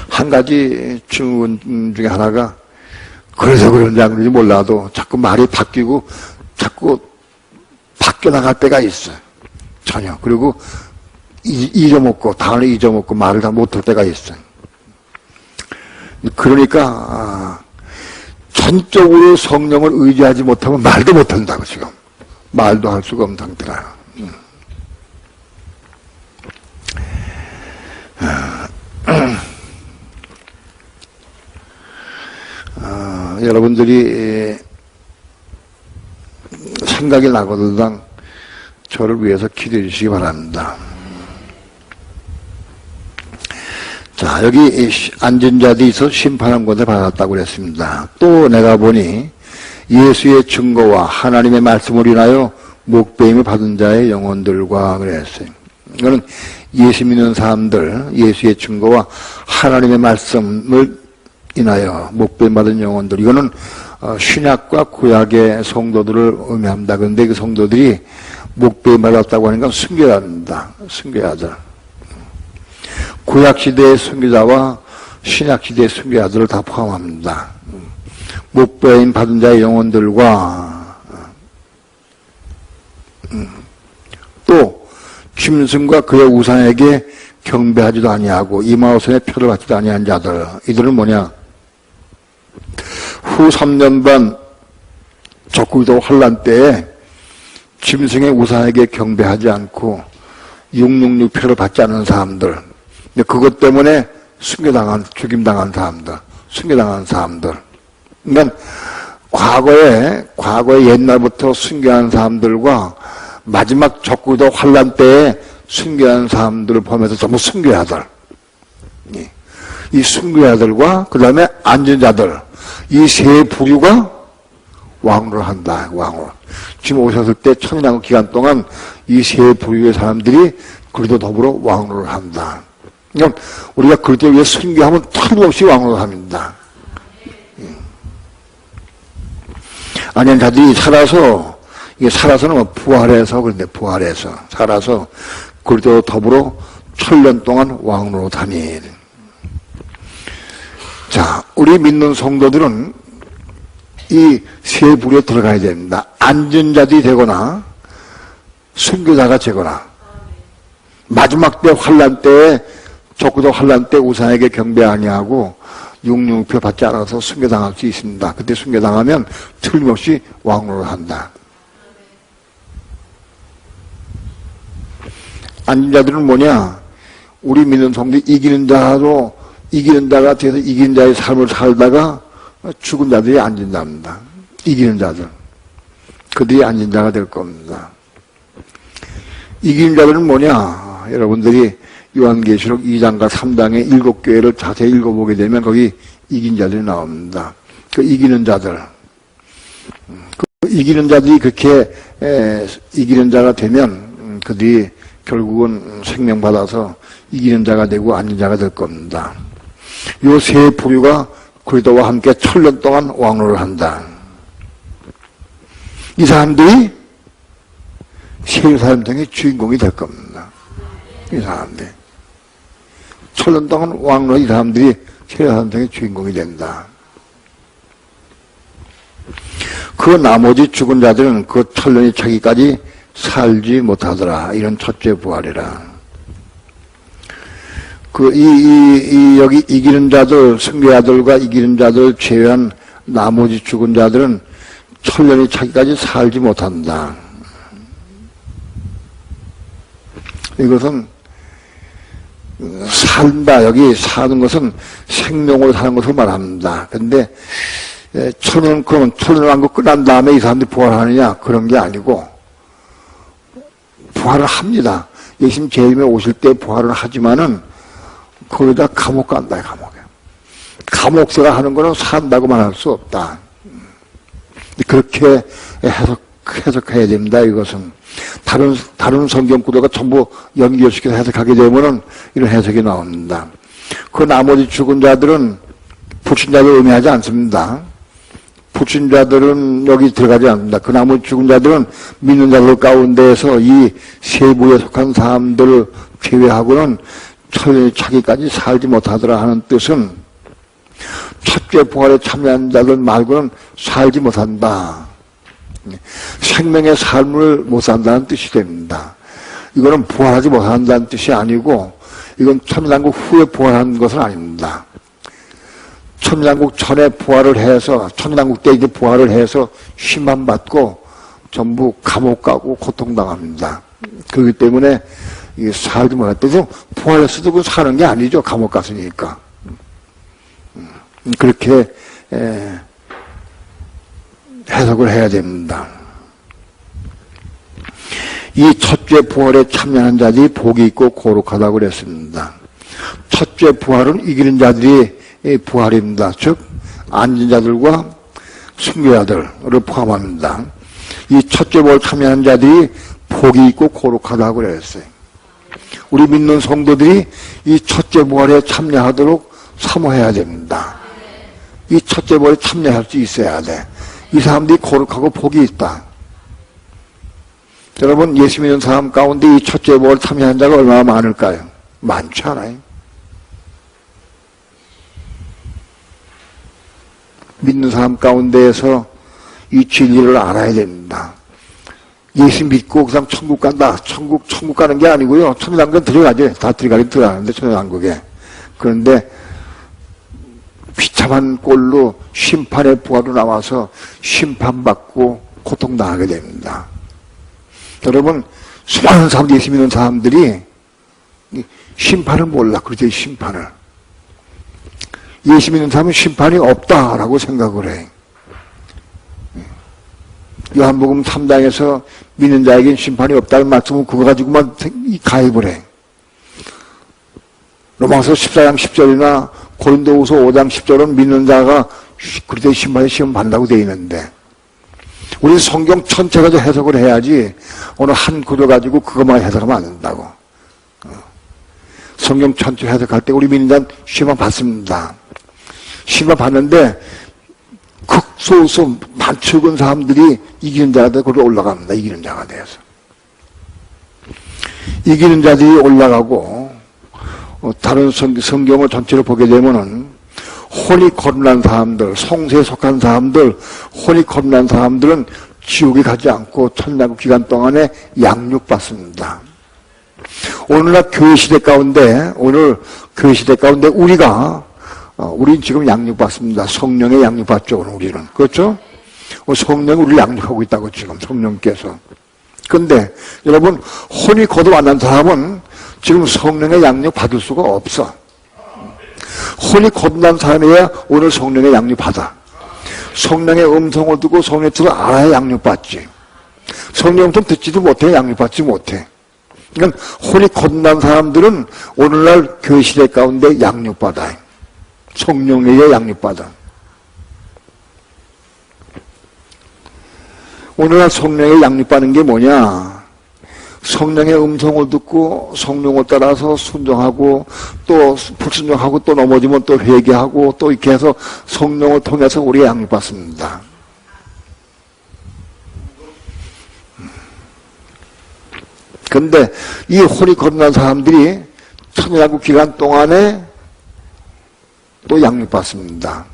한 가지 증언 중에 하나가 그래서 그런지 안 그런지 몰라도 자꾸 말이 바뀌고 자꾸 바뀌어 나갈 때가 있어요. 전혀. 그리고 잊어먹고 단어를 잊어먹고 말을 다 못할 때가 있어요. 그러니까 전적으로 성령을 의지하지 못하면 말도 못한다고 지금. 말도 할 수가 없는 상태라. 여러분들이 생각이 나거든 저를 위해서 기도해 주시기 바랍니다. 자, 여기 앉은 자들이 있어 심판한 곳에 받았다고 그랬습니다. 또 내가 보니 예수의 증거와 하나님의 말씀을 인하여 목배임을 받은 자의 영혼들과 그랬어요. 이거는 예수 믿는 사람들, 예수의 증거와 하나님의 말씀을 인하여 목배임 받은 영혼들, 이거는 신약과 구약의 성도들을 의미합니다. 그런데 그 성도들이 목배임 받았다고 하니까 순교자입니다. 순교자들. 구약시대의 순교자와 신약시대의 순교자들을 다 포함합니다. 목배임 받은 자의 영혼들과 또 짐승과 그의 우상에게 경배하지도 아니하고 이마우선의 표를 받지도 아니한 자들, 이들은 뭐냐? 후 3년 반 적국이도 환란 때에 짐승의 우상에게 경배하지 않고 666표를 받지 않은 사람들, 그것 때문에 죽임당한 사람들, 순교당한 사람들. 그러니까 과거에 옛날부터 순교한 사람들과 마지막 적국이도 환란 때에 순교한 사람들을 포함해서 전부 순교자들. 이 순교자들과 그 다음에 안전자들, 이 세 부류가 왕으로 한다. 왕으로. 지금 오셨을 때 천년왕국 기간 동안 이 세 부류의 사람들이 그리도 더불어 왕으로 한다. 그러니까 우리가 그리도 위해 순교하면 틀림없이 왕으로 합니다. 아니면 자들이 살아서, 이게 살아서는 뭐 부활해서, 그런데 부활해서, 살아서 그리도 더불어 천년 동안 왕으로 다닐. 자, 우리 믿는 성도들은 이 세 부류에 들어가야 됩니다. 앉은 자들이 되거나, 순교자가 되거나, 마지막 때 환란 때에, 적구도 환란 때 우상에게 경배 아니하고, 육육표 받지 않아서 순교당할 수 있습니다. 그때 순교당하면 틀림없이 왕으로 한다. 앉은 자들은 뭐냐? 우리 믿는 성도 이기는 자로, 이기는 자가 돼서 이기는 자의 삶을 살다가 죽은 자들이 앉은 자입니다. 이기는 자들. 그들이 앉은 자가 될 겁니다. 이기는 자들은 뭐냐? 여러분들이 요한계시록 2장과 3장의 7교회를 자세히 읽어보게 되면 거기 이긴 자들이 나옵니다. 그 이기는 자들. 그 이기는 자들이 그렇게 이기는 자가 되면 그들이 결국은 생명받아서 이기는 자가 되고 앉은 자가 될 겁니다. 요 세 부류가 그리스도와 함께 천년 동안 왕노를 한다. 이 사람들이 세례사람들의 주인공이 될 겁니다. 이 사람들. 천년 동안 왕노 이 사람들이 세례사람들의 주인공이 된다. 그 나머지 죽은 자들은 그 천년이 차기까지 살지 못하더라. 이런 첫째 부활이라. 여기 이기는 자들, 승리자들과 이기는 자들 제외한 나머지 죽은 자들은 천년이 차기까지 살지 못한다. 이것은 산다. 여기 사는 것은 생명으로 사는 것을 말합니다. 근데 그러면 천년왕국 끝난 다음에 이 사람들이 부활하느냐? 그런 게 아니고 부활을 합니다. 예수님 재림에 오실 때 부활을 하지만은 거기다 감옥 간다. 감옥에. 감옥생활 하는 거는 산다고 말할 수 없다. 그렇게 해석해야 됩니다. 이것은 다른 성경 구도가 전부 연결시켜서 해석하게 되면은 이런 해석이 나옵니다. 그 나머지 죽은 자들은 불신자를 의미하지 않습니다. 불신자들은 여기 들어가지 않습니다. 그 나머지 죽은 자들은 믿는 자들 가운데에서 이 세부에 속한 사람들을 제외하고는 천년이 차기까지 살지 못하더라 하는 뜻은 첫째 부활에 참여한 자들 말고는 살지 못한다. 생명의 삶을 못 산다는 뜻이 됩니다. 이거는 부활하지 못한다는 뜻이 아니고 이건 천년왕국 후에 부활한 것은 아닙니다. 천년왕국 전에 부활을 해서 천년왕국 때 이제 부활을 해서 심판받고 전부 감옥 가고 고통당합니다. 그렇기 때문에 이게 살지 못했대도 부활했어도 그 사는 게 아니죠. 감옥 갔으니까. 그렇게 해석을 해야 됩니다. 이 첫째 부활에 참여하는 자들이 복이 있고 거룩하다고 그랬습니다. 첫째 부활은 이기는 자들이 부활입니다. 즉 앉은 자들과 순교자들을 포함합니다. 이 첫째 부활에 참여하는 자들이 복이 있고 거룩하다고 그랬어요. 우리 믿는 성도들이 이 첫째 부활에 참여하도록 사모해야 됩니다. 이 첫째 부활에 참여할 수 있어야 돼. 이 사람들이 거룩하고 복이 있다. 여러분, 예수 믿는 사람 가운데 이 첫째 부활에 참여한 자가 얼마나 많을까요? 많지 않아요. 믿는 사람 가운데에서 이 진리를 알아야 됩니다. 예수 믿고 그냥 천국 간다. 천국 가는 게 아니고요. 천년왕국에 들어가죠. 다 들어가긴 들어가는데, 천년왕국에. 그런데 비참한 꼴로 심판의 부하로 나와서 심판받고 고통당하게 됩니다. 여러분, 수많은 사람들이 예수 믿는 사람들이 심판을 몰라. 그러죠, 심판을. 예수 믿는 사람은 심판이 없다라고 생각을 해. 요한복음 3장에서 믿는 자에겐 심판이 없다는 말씀은 그거 가지고만 가입을 해. 로마서 14장 10절이나 고린도후서 5장 10절은 믿는 자가 그리스도의 심판에 시험 받는다고 되어 있는데 우리 성경 전체가 해석을 해야지 오늘 한 구절 가지고 그것만 해석하면 안 된다고. 성경 전체 해석할 때 우리 민주당 시험 받습니다. 시험 받는데 극소수 많은 사람들이 이기는 자가 되고 올라갑니다. 이기는 자가 돼서. 이기는 자들이 올라가고 다른 성경을 전체로 보게 되면은 혼이 거듭난 사람들, 성세에 속한 사람들, 혼이 거듭난 사람들은 지옥에 가지 않고 천년국 기간 동안에 양육받습니다. 오늘날 교회 시대 가운데, 우린 지금 양육받습니다. 성령의 양육받죠, 우리는. 그렇죠? 성령이 우리를 양육하고 있다고, 지금, 성령께서. 근데, 여러분, 혼이 거듭 안 난 사람은 지금 성령의 양육 받을 수가 없어. 혼이 거듭난 사람이야 오늘 성령의 양육받아. 성령의 음성을 듣고 성령의 뜻을 알아야 양육받지. 성령 음성 듣지도 못해, 양육받지 못해. 그러니까 혼이 거듭난 사람들은 오늘날 교회 시대 가운데 양육받아요. 성령에게 양육받아. 오늘날 성령에 양육받는 게 뭐냐? 성령의 음성을 듣고 성령을 따라서 순종하고 또 불순종하고 또 넘어지면 또 회개하고 또 이렇게 해서 성령을 통해서 우리가 양육받습니다. 그런데 이 혼이 거듭난 사람들이 천년왕국 기간 동안에 또 양육받습니다.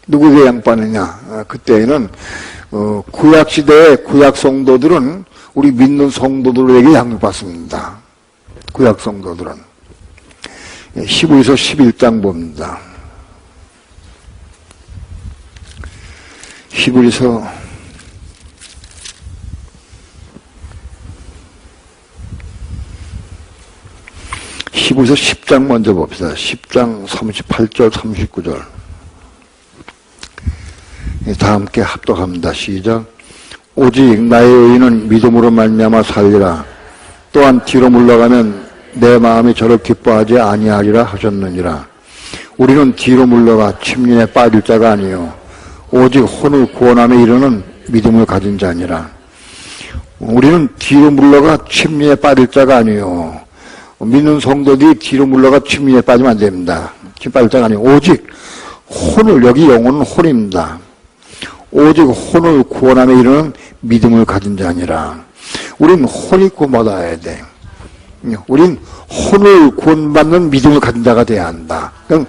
누구에게 양육받느냐? 그때에는 구약시대의 구약 성도들은 우리 믿는 성도들에게 양육받습니다. 구약 성도들은. 히브리서 11장 봅니다. 히브리서 10장 먼저 봅시다. 10장 38절 39절. 다 함께 합독합니다. 시작. 오직 나의 의인은 믿음으로 말미암아 살리라. 또한 뒤로 물러가면 내 마음이 저를 기뻐하지 아니하리라 하셨느니라. 우리는 뒤로 물러가 침륜에 빠질 자가 아니요 오직 혼을 구원함에 이르는 믿음을 가진 자니라. 우리는 뒤로 물러가 침륜에 빠질 자가 아니요 믿는 성도들이 뒤로 물러가 침륜에 빠지면 안 됩니다. 빠질 자가 아니요 오직 혼을, 여기 영혼은 혼입니다. 오직 혼을 구원함에 이르는 믿음을 가진 자니라. 우린 혼이 구원받아야 돼. 우린 혼을 구원받는 믿음을 가진 자가 돼야 한다. 그럼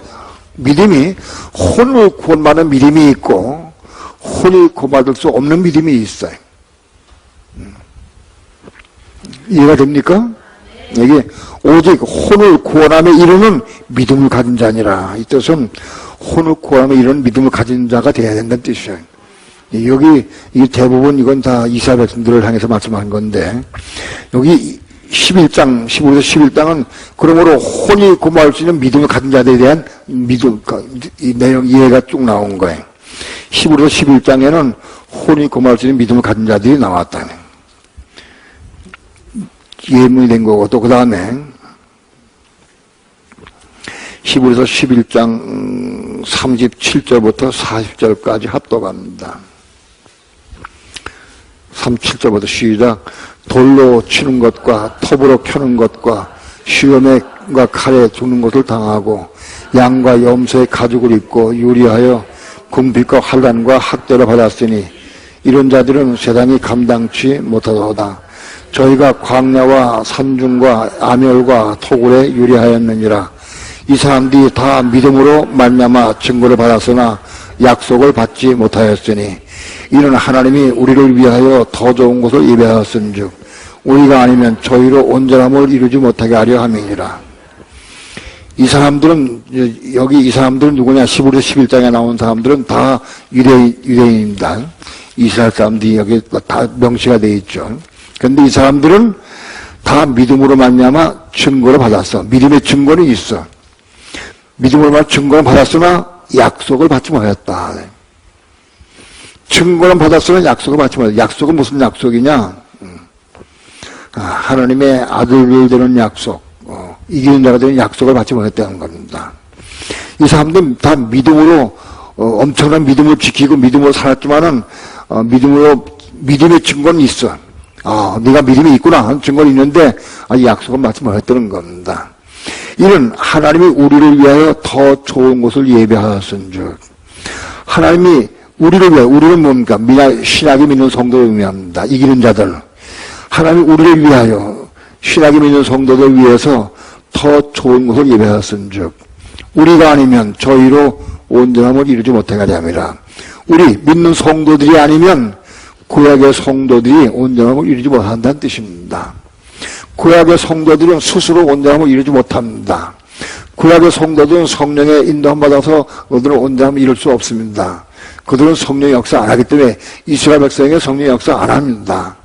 믿음이 혼을 구원받는 믿음이 있고 혼을 구원받을 수 없는 믿음이 있어요. 이해가 됩니까? 여기 오직 혼을 구원함에 이르는 믿음을 가진 자니라. 이 뜻은 혼을 구원함에 이르는 믿음을 가진 자가 돼야 된다는 뜻이에요. 여기 이 대부분 이건 다 이스라엘 백성들을 향해서 말씀한 건데 여기 11장 11장은 그러므로 혼이 구원할 수 있는 믿음을 가진 자들에 대한 믿음 이 내용 이해가 쭉 나온 거예요. 11장에는 혼이 구원할 수 있는 믿음을 가진 자들이 나왔다는 예문이 된 거고 또 그 다음에 11장 37절부터 40절까지 합독합니다. 37절부터 시작. 돌로 치는 것과 톱으로 켜는 것과 시험과 칼에 죽는 것을 당하고 양과 염소의 가죽을 입고 유리하여 궁핍과 환난과 학대를 받았으니 이런 자들은 세상이 감당치 못하도다. 저희가 광야와 산중과 암열과 토굴에 유리하였느니라. 이 사람들이 다 믿음으로 말미암아 증거를 받았으나 약속을 받지 못하였으니 이는 하나님이 우리를 위하여 더 좋은 것을 예배하였은즉 우리가 아니면 저희로 온전함을 이루지 못하게 하려 함이니라. 이 사람들은 여기 이 사람들은 누구냐? 11장에 나온 사람들은 다 유대인입니다. 이스라엘 사람들이 여기 다 명시가 되어 있죠. 그런데 이 사람들은 다 믿음으로 말미암아 증거를 받았어. 믿음의 증거는 있어. 믿음으로 말미암아 증거를 받았으나 약속을 받지 못했다. 증거는 받았으나 약속을 받지 못했다. 약속은 무슨 약속이냐? 하나님의 아들을 되는 약속, 이기는 자가 되는 약속을 받지 못했다는 겁니다. 이 사람들은 다 믿음으로 엄청난 믿음을 지키고 믿음으로 살았지만은 믿음으로 믿음의 증거는 있어. 네가 믿음이 있구나 하는 증거는 있는데 이 약속은 마치 못했다는 겁니다. 이는 하나님이 우리를 위하여 더 좋은 곳을 예배하였은즉, 하나님이 우리를 위하여, 우리는 뭡니까? 신약이 믿는 성도를 의미합니다. 이기는 자들. 하나님이 우리를 위하여, 신약이 믿는 성도들 위해서 더 좋은 곳을 예배하였은즉, 우리가 아니면 저희로 온전함을 이루지 못하게 함이라. 우리 믿는 성도들이 아니면 구약의 성도들이 온전함을 이루지 못한다는 뜻입니다. 구약의 성도들은 스스로 온전함을 이루지 못합니다. 구약의 성도들은 성령의 인도함 받아서 그들은 온전함을 이룰 수 없습니다. 그들은 성령의 역사 안 하기 때문에 이스라엘 백성에게 성령의 역사 안 합니다.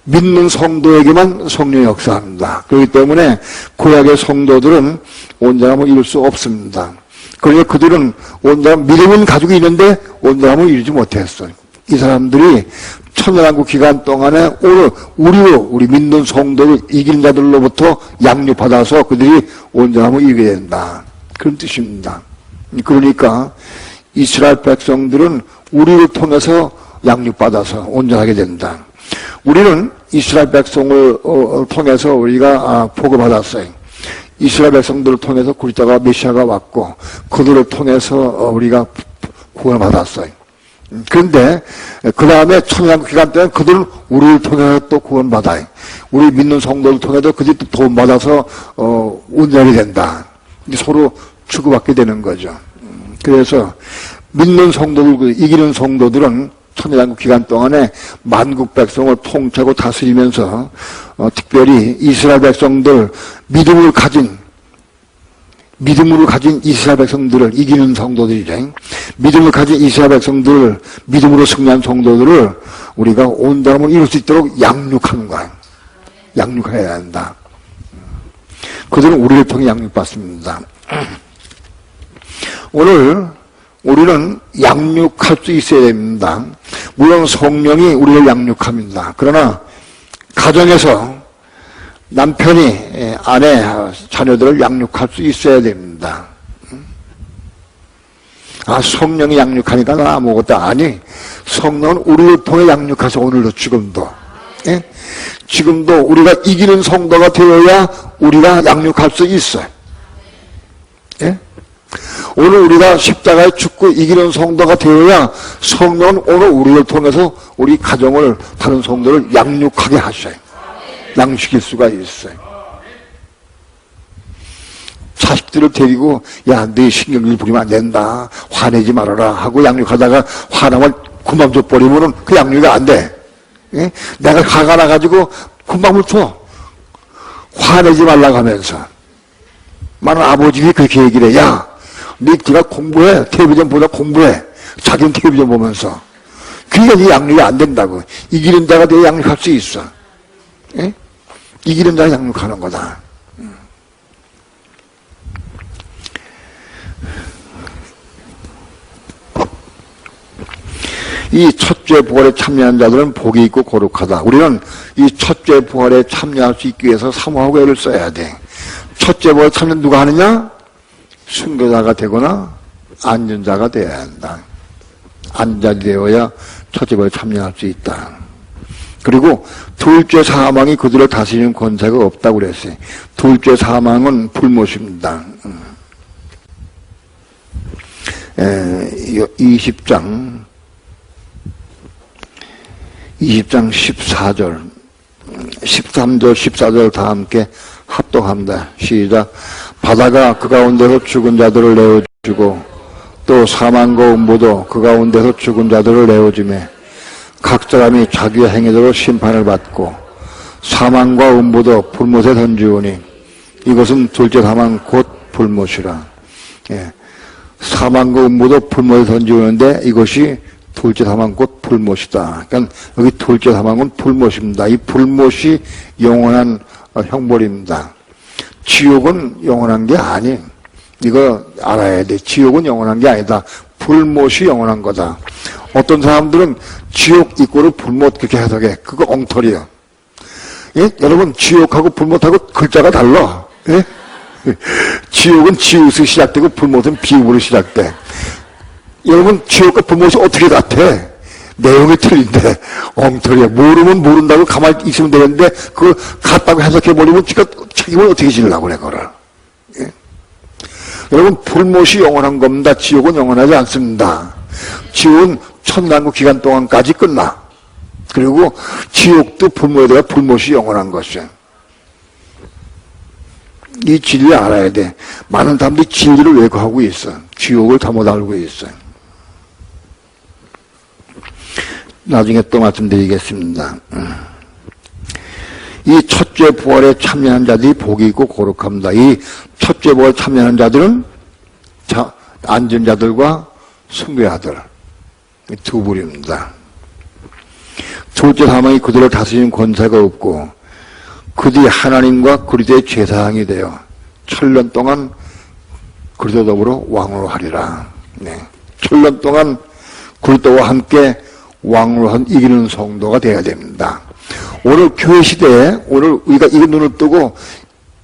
믿는 성도에게만 성령의 역사합니다. 그렇기 때문에 구약의 성도들은 온전함을 이룰 수 없습니다. 그러니까 그들은 온전한 믿음은 가지고 있는데 온전함을 이루지 못했어요. 이 사람들이 천년왕국 기간 동안에 오늘 우리 믿는 성도를 이긴 자들로부터 양육받아서 그들이 온전함을 이루게 된다. 그런 뜻입니다. 그러니까 이스라엘 백성들은 우리를 통해서 양육받아서 온전하게 된다. 우리는 이스라엘 백성을 통해서 우리가 복을 받았어요. 이스라엘 백성들을 통해서 그리스도가 메시아가 왔고 그들을 통해서 우리가 구원을 받았어요. 그런데 그 다음에 천년왕국 기간 때는 그들은 우리를 통해서 또 구원받아요. 우리 믿는 성도를 통해서 그들이 또 도움받아서 온전하게 된다. 서로 주고받게 되는 거죠. 그래서 믿는 성도들, 이기는 성도들은 천년왕국 기간 동안에 만국 백성을 통치하고 다스리면서 특별히 이스라엘 백성들, 믿음으로 가진 이스라엘 백성들을 이기는 성도들이죠. 믿음을 가진 이스라엘 백성들, 믿음으로 승리한 성도들을 우리가 온전함을 이룰 수 있도록 양육하는 거예요. 양육해야 한다. 그들은 우리를 통해 양육받습니다. 오늘 우리는 양육할 수 있어야 됩니다. 물론 성령이 우리를 양육합니다. 그러나 가정에서 남편이 아내, 자녀들을 양육할 수 있어야 됩니다. 성령이 양육하니까 나 아무것도 아니. 성령은 우리를 통해 양육하셔. 오늘도 지금도. 예? 지금도 우리가 이기는 성도가 되어야 우리가 양육할 수 있어요. 예? 오늘 우리가 십자가에 죽고 이기는 성도가 되어야 성령은 오늘 우리를 통해서 우리 가정을, 다른 성도를 양육하게 하셔요. 양육시킬 수가 있어요. 자식들을 데리고 야, 네 신경질 부리면 안 된다, 화내지 말아라 하고 양육하다가 화나면 금방 줘버리면 그 양육이 안 돼. 예? 내가 화가 나가지고 금방을 줘. 화내지 말라고 하면서. 많은 아버지가 그렇게 얘기를 해. 야, 네가 공부해. 텔레비전 보다 공부해. 자기는 텔레비전 보면서. 그러니까 네 양육이 안 된다고. 이기는 자가 내 양육할 수 있어. 예? 이기는 자가 양육하는 거다. 이 첫째 부활에 참여한 자들은 복이 있고 거룩하다. 우리는 이 첫째 부활에 참여할 수 있기 위해서 사모하고 애를 써야 돼. 첫째 부활에 참여 누가 하느냐? 순교자가 되거나 안전자가 되어야 한다. 안전자 되어야 첫째 부활에 참여할 수 있다. 그리고 둘째 사망이 그들을 다스리는 권세가 없다고 그랬어요. 둘째 사망은 불못입니다. 20장 14절, 13절, 14절 다 함께 합독합니다. 시작. 바다가 그 가운데서 죽은 자들을 내어주고 또 사망과 음부도 그 가운데서 죽은 자들을 내어주매 각 사람이 자기의 행위대로 심판을 받고 사망과 음부도 불못에 던지오니 이것은 둘째 사망 곧 불못이라. 예. 사망과 음부도 불못에 던지오는데 이것이 둘째 사망 곧 불못이다. 그러니까 여기 둘째 사망은 불못입니다. 이 불못이 영원한 형벌입니다. 지옥은 영원한 게 아니. 이거 알아야 돼. 지옥은 영원한 게 아니다. 불못이 영원한 거다. 어떤 사람들은 지옥 이꼬를 불못 그렇게 해석해. 그거 엉터리야. 예? 여러분, 지옥하고 불못하고 글자가 달라. 예? 지옥은 지읒이 시작되고 불못은 비읍으로 시작돼. 여러분, 지옥과 불못이 어떻게 같아? 내용이 틀린데 엉터리야. 모르면 모른다고 가만히 있으면 되는데 그걸 같다고 해석해버리면 지가 책임을 어떻게 지려고 그래 그걸. 예? 여러분 불못이 영원한 겁니다. 지옥은 영원하지 않습니다. 지옥은 천당국 기간 동안까지 끝나. 그리고 지옥도 불못에 대해 불못이 영원한 것이야. 이 진리를 알아야 돼. 많은 사람들이 진리를 왜곡하고 있어. 지옥을 잘못 알고 있어. 나중에 또 말씀드리겠습니다. 이 첫째 부활에 참여한 자들이 복이 있고 거룩합니다. 이 첫째 부활에 참여하는 자들은 앉은 자들과 순교자들 두 부류입니다. 둘째 사망이 그들을 다스리는 권세가 없고 그들이 하나님과 그리스도의 제사장이 되어 7년 동안 그리스도 더불어 왕으로 하리라. 네. 7년 동안 그리스도와 함께 왕으로 한 이기는 성도가 되어야 됩니다. 오늘 교회 시대에 오늘 우리가 이 눈을 뜨고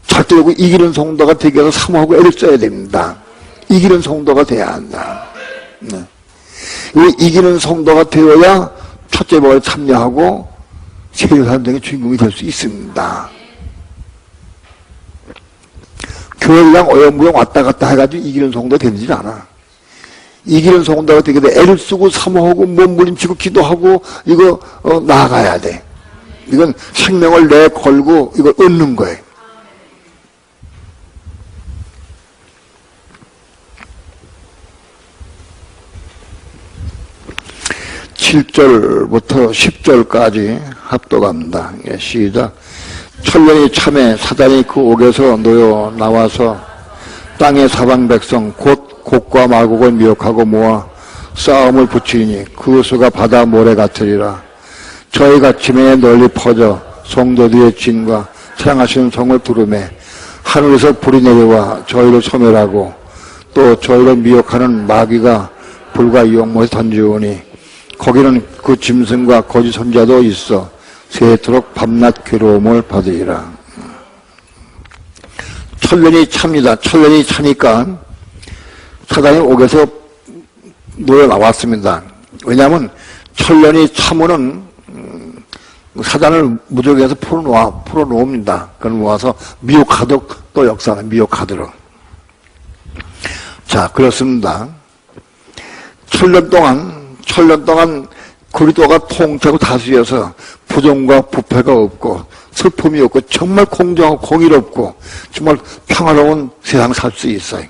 절대로 이기는 성도가 되기 위해서 사모하고 애를 써야 됩니다. 이기는 성도가 되어야 한다. 네. 이기는 성도가 되어야 첫째 부활에 참여하고 세계사람들의 주인공이 될 수 있습니다. 교회랑 어영부영 왔다 갔다 해가지고 이기는 성도가 되지 않아. 이기는 성도가 되게 돼. 애를 쓰고 사모하고 몸부림치고 기도하고 이거 나아가야 돼. 이건 생명을 내걸고 이걸 얻는 거예요. (7절부터) (10절까지) 합독합니다. 예, 시작. 천년이 참에 사단이 그 옥에서 놓여 나와서 땅의 사방 백성 곧 곡과 마곡을 미혹하고 모아 싸움을 붙이니 그 수가 바다 모래 같으리라. 저희가 지면에 널리 퍼져 성도들의 진과 사랑하시는 성을 부르매 하늘에서 불이 내려와 저희를 소멸하고 또 저희를 미혹하는 마귀가 불과 용모에 던지오니 거기는 그 짐승과 거짓 선자도 있어 세토록 밤낮 괴로움을 받으리라. 천년이 찹니다. 천년이 차니까 사단이 옥에서 놓여 나왔습니다. 왜냐하면 천년이 차면은 사단을 무적에서 풀어놓습니다. 그걸 모아서 미혹하도록 또 역사는 미혹하도록. 자, 그렇습니다. 천년 동안 그리스도가 통치하고 다스려서 부정과 부패가 없고 슬픔이 없고 정말 공정하고 공의롭고 정말 평화로운 세상 살 수 있어요.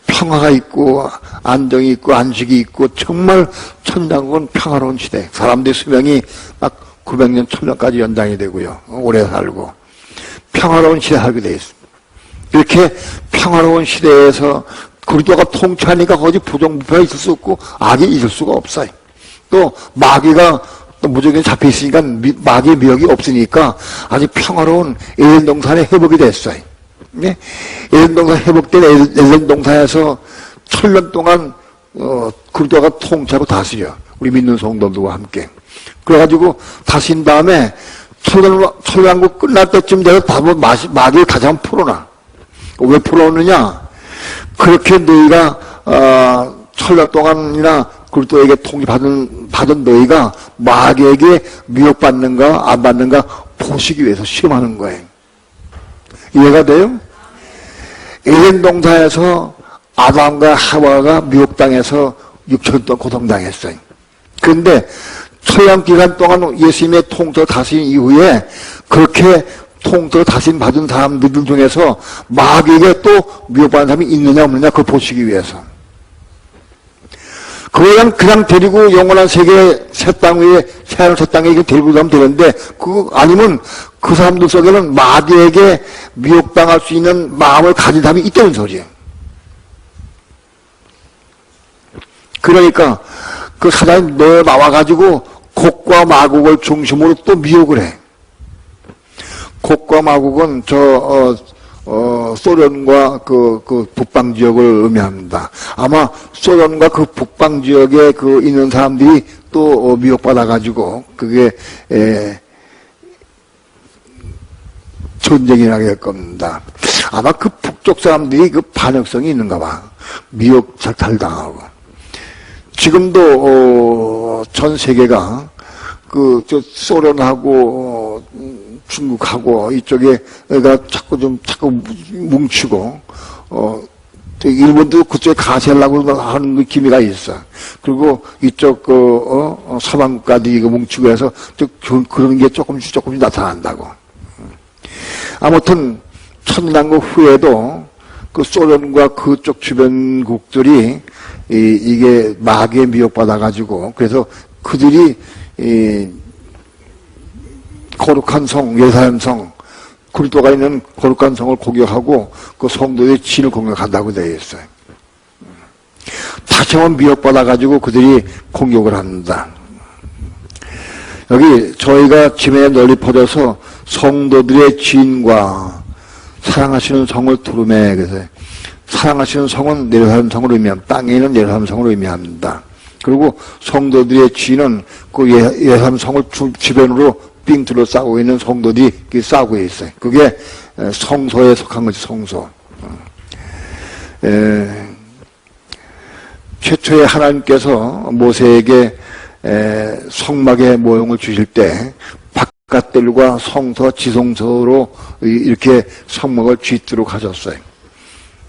평화가 있고 안정이 있고 안식이 있고 정말 천당은 평화로운 시대. 사람들의 수명이 막 900년, 1000년까지 연장이 되고요. 오래 살고 평화로운 시대 살게 돼 있습니다. 이렇게 평화로운 시대에서 그리스도가 통치하니까 거기 부정부패가 있을 수 없고 악이 있을 수가 없어요. 또 마귀가 또 무조건 잡혀 있으니까 마귀의 미혹이 없으니까 아주 평화로운 에덴 동산의 회복이 됐어요. 네? 에덴 동산 회복된 에덴 동산에서 1000년 동안 그리스도가 통치하고 다스려. 우리 믿는 성도들과 함께. 그래가지고 다신 다음에 천년왕국 끝날 때쯤 돼서 다음은 마귀를 가장 풀어놔. 왜 풀어놓느냐? 그렇게 너희가 1000년 동안이나 그리스도에게 통치받은 너희가 마귀에게 미혹받는가 안 받는가 보시기 위해서 시험하는 거예요. 이해가 돼요? 에덴 동산에서 아담과 하와가 미혹당해서 6천 동안 고통당했어요. 그런데 초연 기간 동안 예수님의 통치를 다스린 이후에 그렇게 통치를 다스림 받은 사람들 중에서 마귀에게 또 미혹받는 사람이 있느냐 없느냐 그걸 보시기 위해서. 그냥 데리고 영원한 세계 새 땅 위에 새하늘 새 땅에 데리고 가면 되는데 그거 아니면 그 사람들 속에는 마귀에게 미혹당할 수 있는 마음을 가진 사람이 있다는 소리예요. 그러니까 그 사단이 넣어 나와가지고 곡과 마곡을 중심으로 또 미혹을 해. 곡과 마곡은 소련과 그 북방 지역을 의미합니다. 아마 소련과 그 북방 지역에 있는 사람들이 또 미혹받아가지고 그게 전쟁이 나게 될 겁니다. 아마 그 북쪽 사람들이 그 반역성이 있는가 봐. 미혹 잘 당하고. 지금도 전 세계가 저 소련하고 중국하고 이쪽에가 자꾸 뭉치고 또 일본도 그쪽에 가세하려고 하는 그 기미가 있어. 그리고 이쪽 서방 국가들이 이거 뭉치고 해서 그런 게 조금씩 나타난다고. 아무튼 천년왕국 후에도 그 소련과 그쪽 주변국들이 이게 마귀에 미혹받아가지고 그래서 그들이 거룩한 성, 예루살렘 성, 그리스도가 있는 거룩한 성을 공격하고 그 성도의 진을 공격한다고 되어 있어요. 다시 한번 미혹받아가지고 그들이 공격을 한다. 여기 저희가 지면에 널리 퍼져서 성도들의 진과 사랑하시는 성을 두루매. 그래서 사랑하시는 성은 예루살렘 성을 의미합니다. 땅에 있는 예루살렘 성을 의미합니다. 그리고 성도들의 진은 그 예루살렘 성을 주변으로 삥 둘러싸고 있는 성도들이 싸우고 있어요. 그게 성소에 속한 거지, 성소. 최초에 하나님께서 모세에게 성막의 모형을 주실 때 바깥들과 성소, 지성소로 이렇게 성막을 짓도록 하셨어요.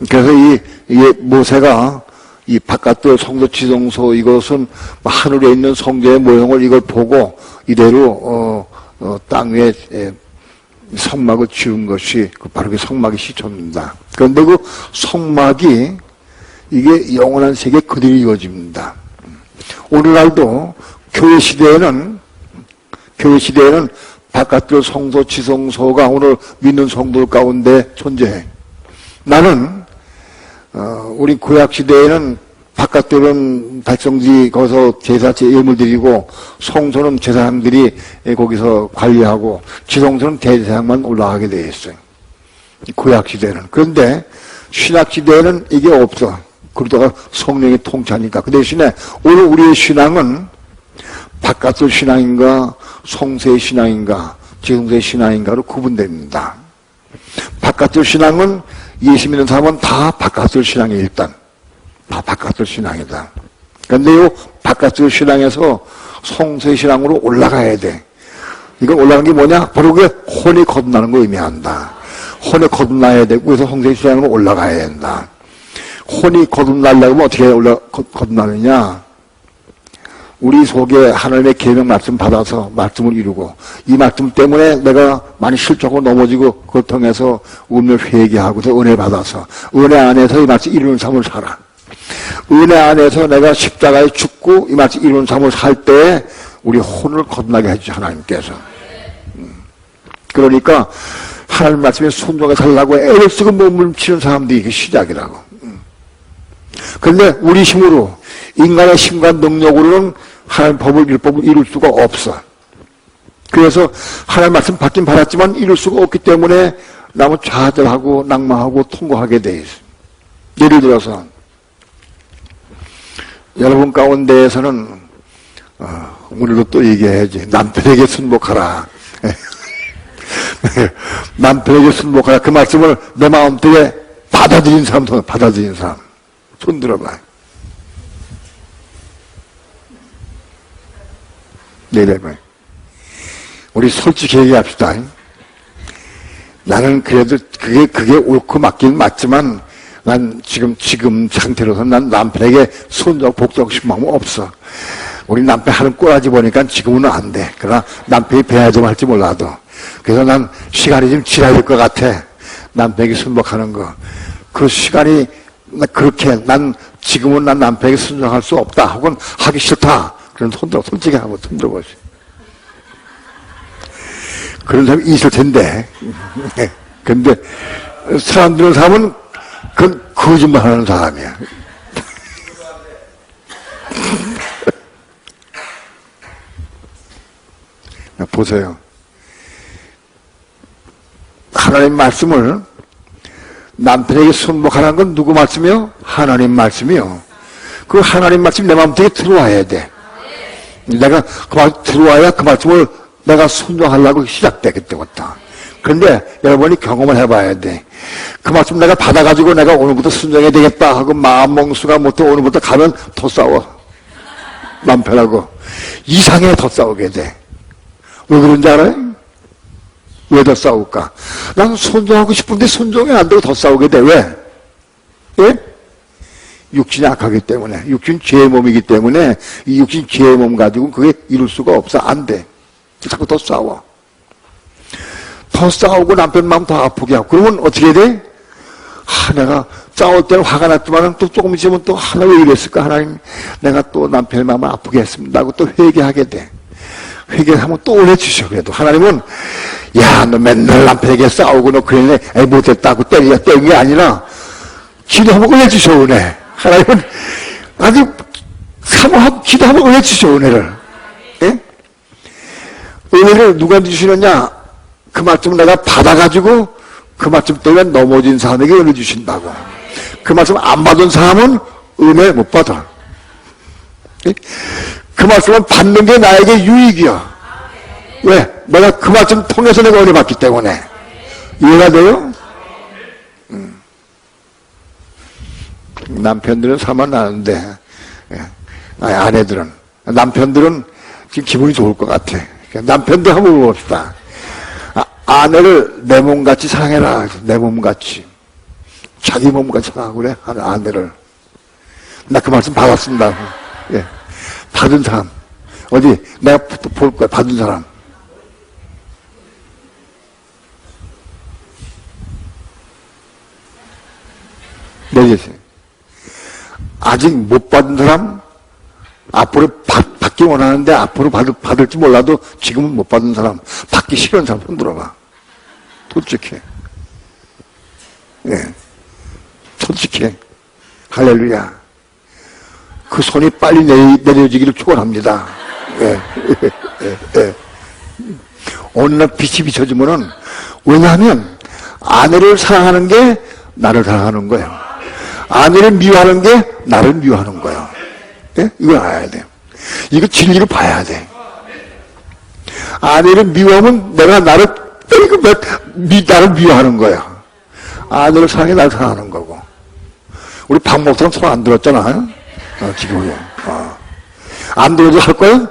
그래서 이 모세가 이 바깥들 성소, 지성소 이것은 하늘에 있는 성전의 모형을 이걸 보고 이대로 땅 위에 성막을 지은 것이 바로 그 성막이 시초입니다. 그런데 그 성막이 이게 영원한 세계 그대로 이루어집니다. 오늘날도 교회 시대에는 바깥들 성소, 지성소가 오늘 믿는 성도들 가운데 존재해. 나는 우리 구약 시대에는 바깥들은 백성들이 거기서 제사 예물 드리고 성소는 제사장들이 거기서 관리하고 지성소는 대제사장만 올라가게 되어 있어요. 구약 시대는. 그런데 신약 시대에는 이게 없어. 그러다가 성령이 통치하니까. 그 대신에 오늘 우리의 신앙은 바깥들 신앙인가 성소의 신앙인가 지성소의 신앙인가로 구분됩니다. 바깥들 신앙은 예수 믿는 사람은 다 바깥들 신앙이 일단 다 바깥들 신앙이다. 그런데 이 바깥들 신앙에서 성소의 신앙으로 올라가야 돼. 이건 올라가는 게 뭐냐? 바로 그게 혼이 거듭나는 거 의미한다. 혼이 거듭나야 되고 그래서 성소의 신앙으로 올라가야 된다. 혼이 거듭나려면 어떻게 거듭나느냐? 우리 속에 하나님의 계명 말씀 받아서 말씀을 이루고 이 말씀 때문에 내가 많이 실족하고 넘어지고 그걸 통해서 운명을 회개하고서 은혜 받아서 은혜 안에서 이 말씀 이루는 삶을 살아. 은혜 안에서 내가 십자가에 죽고 이 말씀 이루는 삶을 살 때 우리 혼을 거듭나게 해주죠, 하나님께서. 그러니까 하나님 말씀에 순종해 살라고 애를 쓰고 몸을 치는 사람들이 이게 시작이라고. 그런데 우리 힘으로 인간의 힘과 능력으로는 하나님 법을 율법을 이룰 수가 없어. 그래서 하나님 말씀 받긴 받았지만 이룰 수가 없기 때문에 남은 좌절하고 낙망하고 통곡하게 돼 있어. 예를 들어서 여러분 가운데에서는 오늘도 또 얘기해야지. 남편에게 순복하라. 남편에게 순복하라. 그 말씀을 내 마음속에 받아들인 사람, 받아들인 사람 손 들어봐. 내려봐. 우리 솔직히 얘기합시다. 나는 그래도 그게 옳고 맞긴 맞지만 난 지금 상태로서는 난 남편에게 순종 복종하고 싶은 마음은 없어. 우리 남편 하는 꼬라지 보니까 지금은 안 돼. 그러나 남편이 배야 좀 할지 몰라도. 그래서 난 시간이 좀 지나야 될 것 같아. 남편에게 순복하는 거. 그 시간이 그렇게 지금은 난 남편에게 순종할 수 없다. 혹은 하기 싫다. 그런 손들어, 솔직히 한번 손들어보세요. 그런 사람이 있을 텐데. 근데 사람들은 사람은 그건 거짓말 하는 사람이야. 보세요. 하나님 말씀을 남편에게 순복하라는 건 누구 말씀이요? 하나님 말씀이요. 그 하나님 말씀이 내 마음속에 들어와야 돼. 내가 그 말씀 들어와야 그 말씀을 내가 순종하려고 시작돼, 그때부터. 그런데 여러분이 경험을 해봐야 돼. 그 말씀 내가 받아가지고 내가 오늘부터 순종해야 되겠다 하고 마음 먹수가 못해 오늘부터 가면 더 싸워. 남편하고. 이상해 더 싸우게 돼. 왜 그런지 알아요? 왜 더 싸울까? 난 순종하고 싶은데 순종이 안 되고 더 싸우게 돼. 왜? 왜? 육신이 악하기 때문에. 육신 죄의 몸이기 때문에 이 육신 죄의 몸 가지고 그게 이룰 수가 없어. 안 돼. 자꾸 더 싸워. 더 싸우고 남편 마음 더 아프게 하고. 그러면 어떻게 돼? 내가 싸울 때는 화가 났지만 또 조금 있으면 또 왜 이랬을까? 하나님, 내가 또 남편의 마음을 아프게 했습니다 하고 또 회개하게 돼. 회개하면 또 은혜 주셔. 그래도 하나님은 야, 너 맨날 남편에게 싸우고 너 그러네 못했다고 때린 게 아니라 기도하면 은혜 주셔. 은혜. 하나님은 아주 사모하고 기도하면 은혜 주셔. 은혜를. 예? 은혜를 누가 주시느냐? 그 말씀 내가 받아가지고 그 말씀 때문에 넘어진 사람에게 은혜 주신다고. 그 말씀 안 받은 사람은 은혜 못 받아. 예? 그 말씀은 받는 게 나에게 유익이야. 왜? 내가 그 말씀 통해서 내가 은혜 받기 때문에. 이해가 돼요? 남편들은 사만 나는데, 아내들은. 남편들은 지금 기분이 좋을 것 같아. 남편들 한번 물어봅시다. 아내를 내 몸같이 사랑해라. 내 몸같이. 자기 몸같이 사랑하고 그래. 아내를. 나 그 말씀 받았습니다. 예. 받은 사람. 어디, 내가 볼 거야. 받은 사람. 내주세요. 아직 못 받은 사람, 앞으로 받기 원하는데 앞으로 받을지 몰라도 지금은 못 받은 사람, 받기 싫은 사람 손 들어봐. 솔직해. 예. 솔직해. 할렐루야. 그 손이 빨리 내려지기를 축원합니다. 예. 예. 어느 날 빛이 비춰지면은, 왜냐하면 아내를 사랑하는 게 나를 사랑하는 거예요. 아내를 미워하는 게 나를 미워하는 거예요. 예? 이걸 알아야 돼요. 이거 진리를 봐야 돼. 아내를 미워하면 내가 나를 미워하는 거야. 아내를 사랑해 나를 사랑하는 거고. 우리 박 목사는 손 안 들었잖아. 지금요. 안 들어도 할 거야?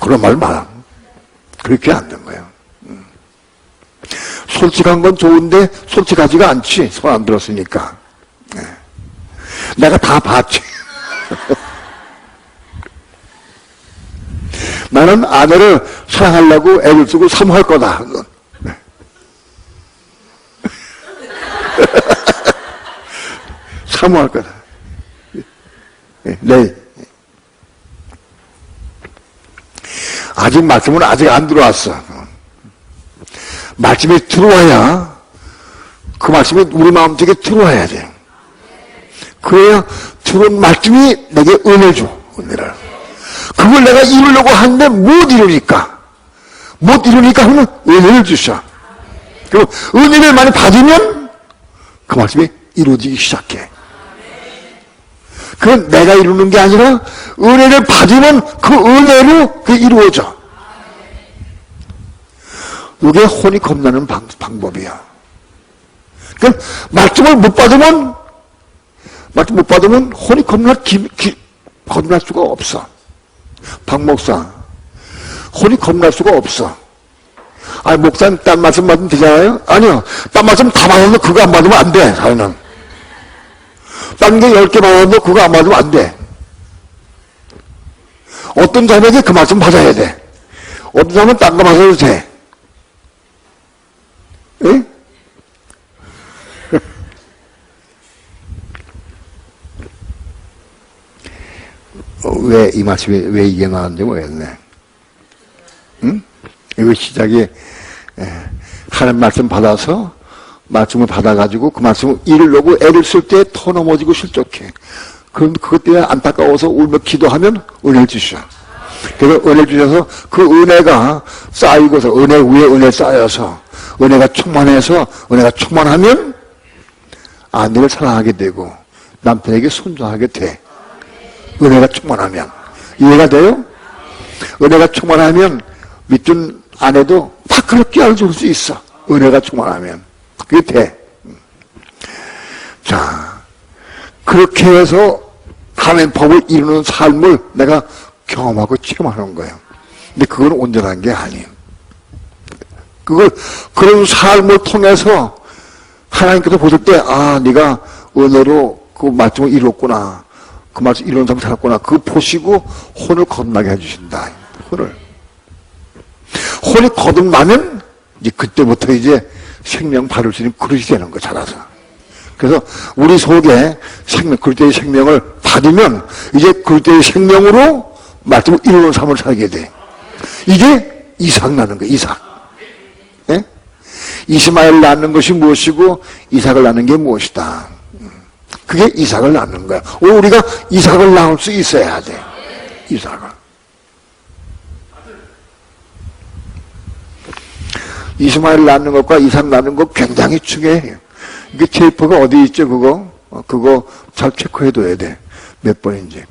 그런 말 마. 그렇게 안 된 거예요. 솔직한 건 좋은데 솔직하지가 않지. 손 안 들었으니까. 네. 내가 다 봤지. 나는 아내를 사랑하려고 애를 쓰고 사모할 거다. 네. 사모할 거다. 네. 아직 말씀은 아직 안 들어왔어. 말씀이 들어와야 그 말씀이 우리 마음속에 들어와야 돼요. 그래야 들어온 말씀이 내게 은혜 줘. 은혜를. 그걸 내가 이루려고 하는데 못 이루니까 하면 은혜를 주셔. 그리고 은혜를 많이 받으면 그 말씀이 이루어지기 시작해. 그건 내가 이루는 게 아니라 은혜를 받으면 그 은혜로 그게 이루어져. 이게 혼이 겁나는 방법이야. 그러니까 말씀을 못 받으면 혼이 겁날 수가 없어. 박 목사, 혼이 겁날 수가 없어. 아니, 목사님, 딴 말씀 받으면 되잖아요? 아니요. 딴 말씀 다 받아도 그거 안 받으면 안 돼, 자기는. 딴 게 10개 받아도 그거 안 받으면 안 돼. 어떤 사람에게 그 말씀 받아야 돼. 어떤 사람은 딴 거 받아도 돼. 예? 왜 이 말씀이 왜 이게 나왔는지 모르겠네. 응? 이거 시작이 하나님 말씀 받아서 말씀을 받아가지고 그 말씀을 이루려고 애를 쓸 때 더 넘어지고 실족해. 그럼 그것 때문에 안타까워서 울며 기도하면 은혜를 주셔. 그래서 은혜를 주셔서 그 은혜가 쌓이고서 은혜 위에 은혜 쌓여서 은혜가 충만해서 은혜가 충만하면 아내를 사랑하게 되고 남편에게 순종하게 돼. 은혜가 충만하면. 이해가 돼요? 은혜가 충만하면 믿는 아내도 다 그렇게 알아줄 수 있어. 은혜가 충만하면. 그게 돼. 자, 그렇게 해서 하나님 법을 이루는 삶을 내가 경험하고 체험하는 거예요. 근데 그건 온전한 게 아니에요. 그런 삶을 통해서 하나님께서 보실 때, 아, 네가 은혜로 그 말씀을 이뤘구나. 그 말씀 이루는 삶을 살았구나. 그거 보시고 혼을 거듭나게 해주신다. 혼이 거듭나면 이제 그때부터 이제 생명 바를 수 있는 그릇이 되는 거, 자라서. 그래서 우리 속에 생명, 그릇의 생명을 받으면 이제 그릇의 생명으로 말씀을 이루는 삶을 살게 돼. 이게 이삭 낳는 거예요, 이삭. 예? 이스마엘을 낳는 것이 무엇이고 이삭을 낳는 게 무엇이다. 그게 이삭을 낳는 거야. 우리가 이삭을 낳을 수 있어야 돼. 이삭을. 이스마엘 낳는 것과 이삭 낳는 것 굉장히 중요해요. 이게 테이프가 어디 있죠, 그거 잘 체크해둬야 돼. 몇 번인지.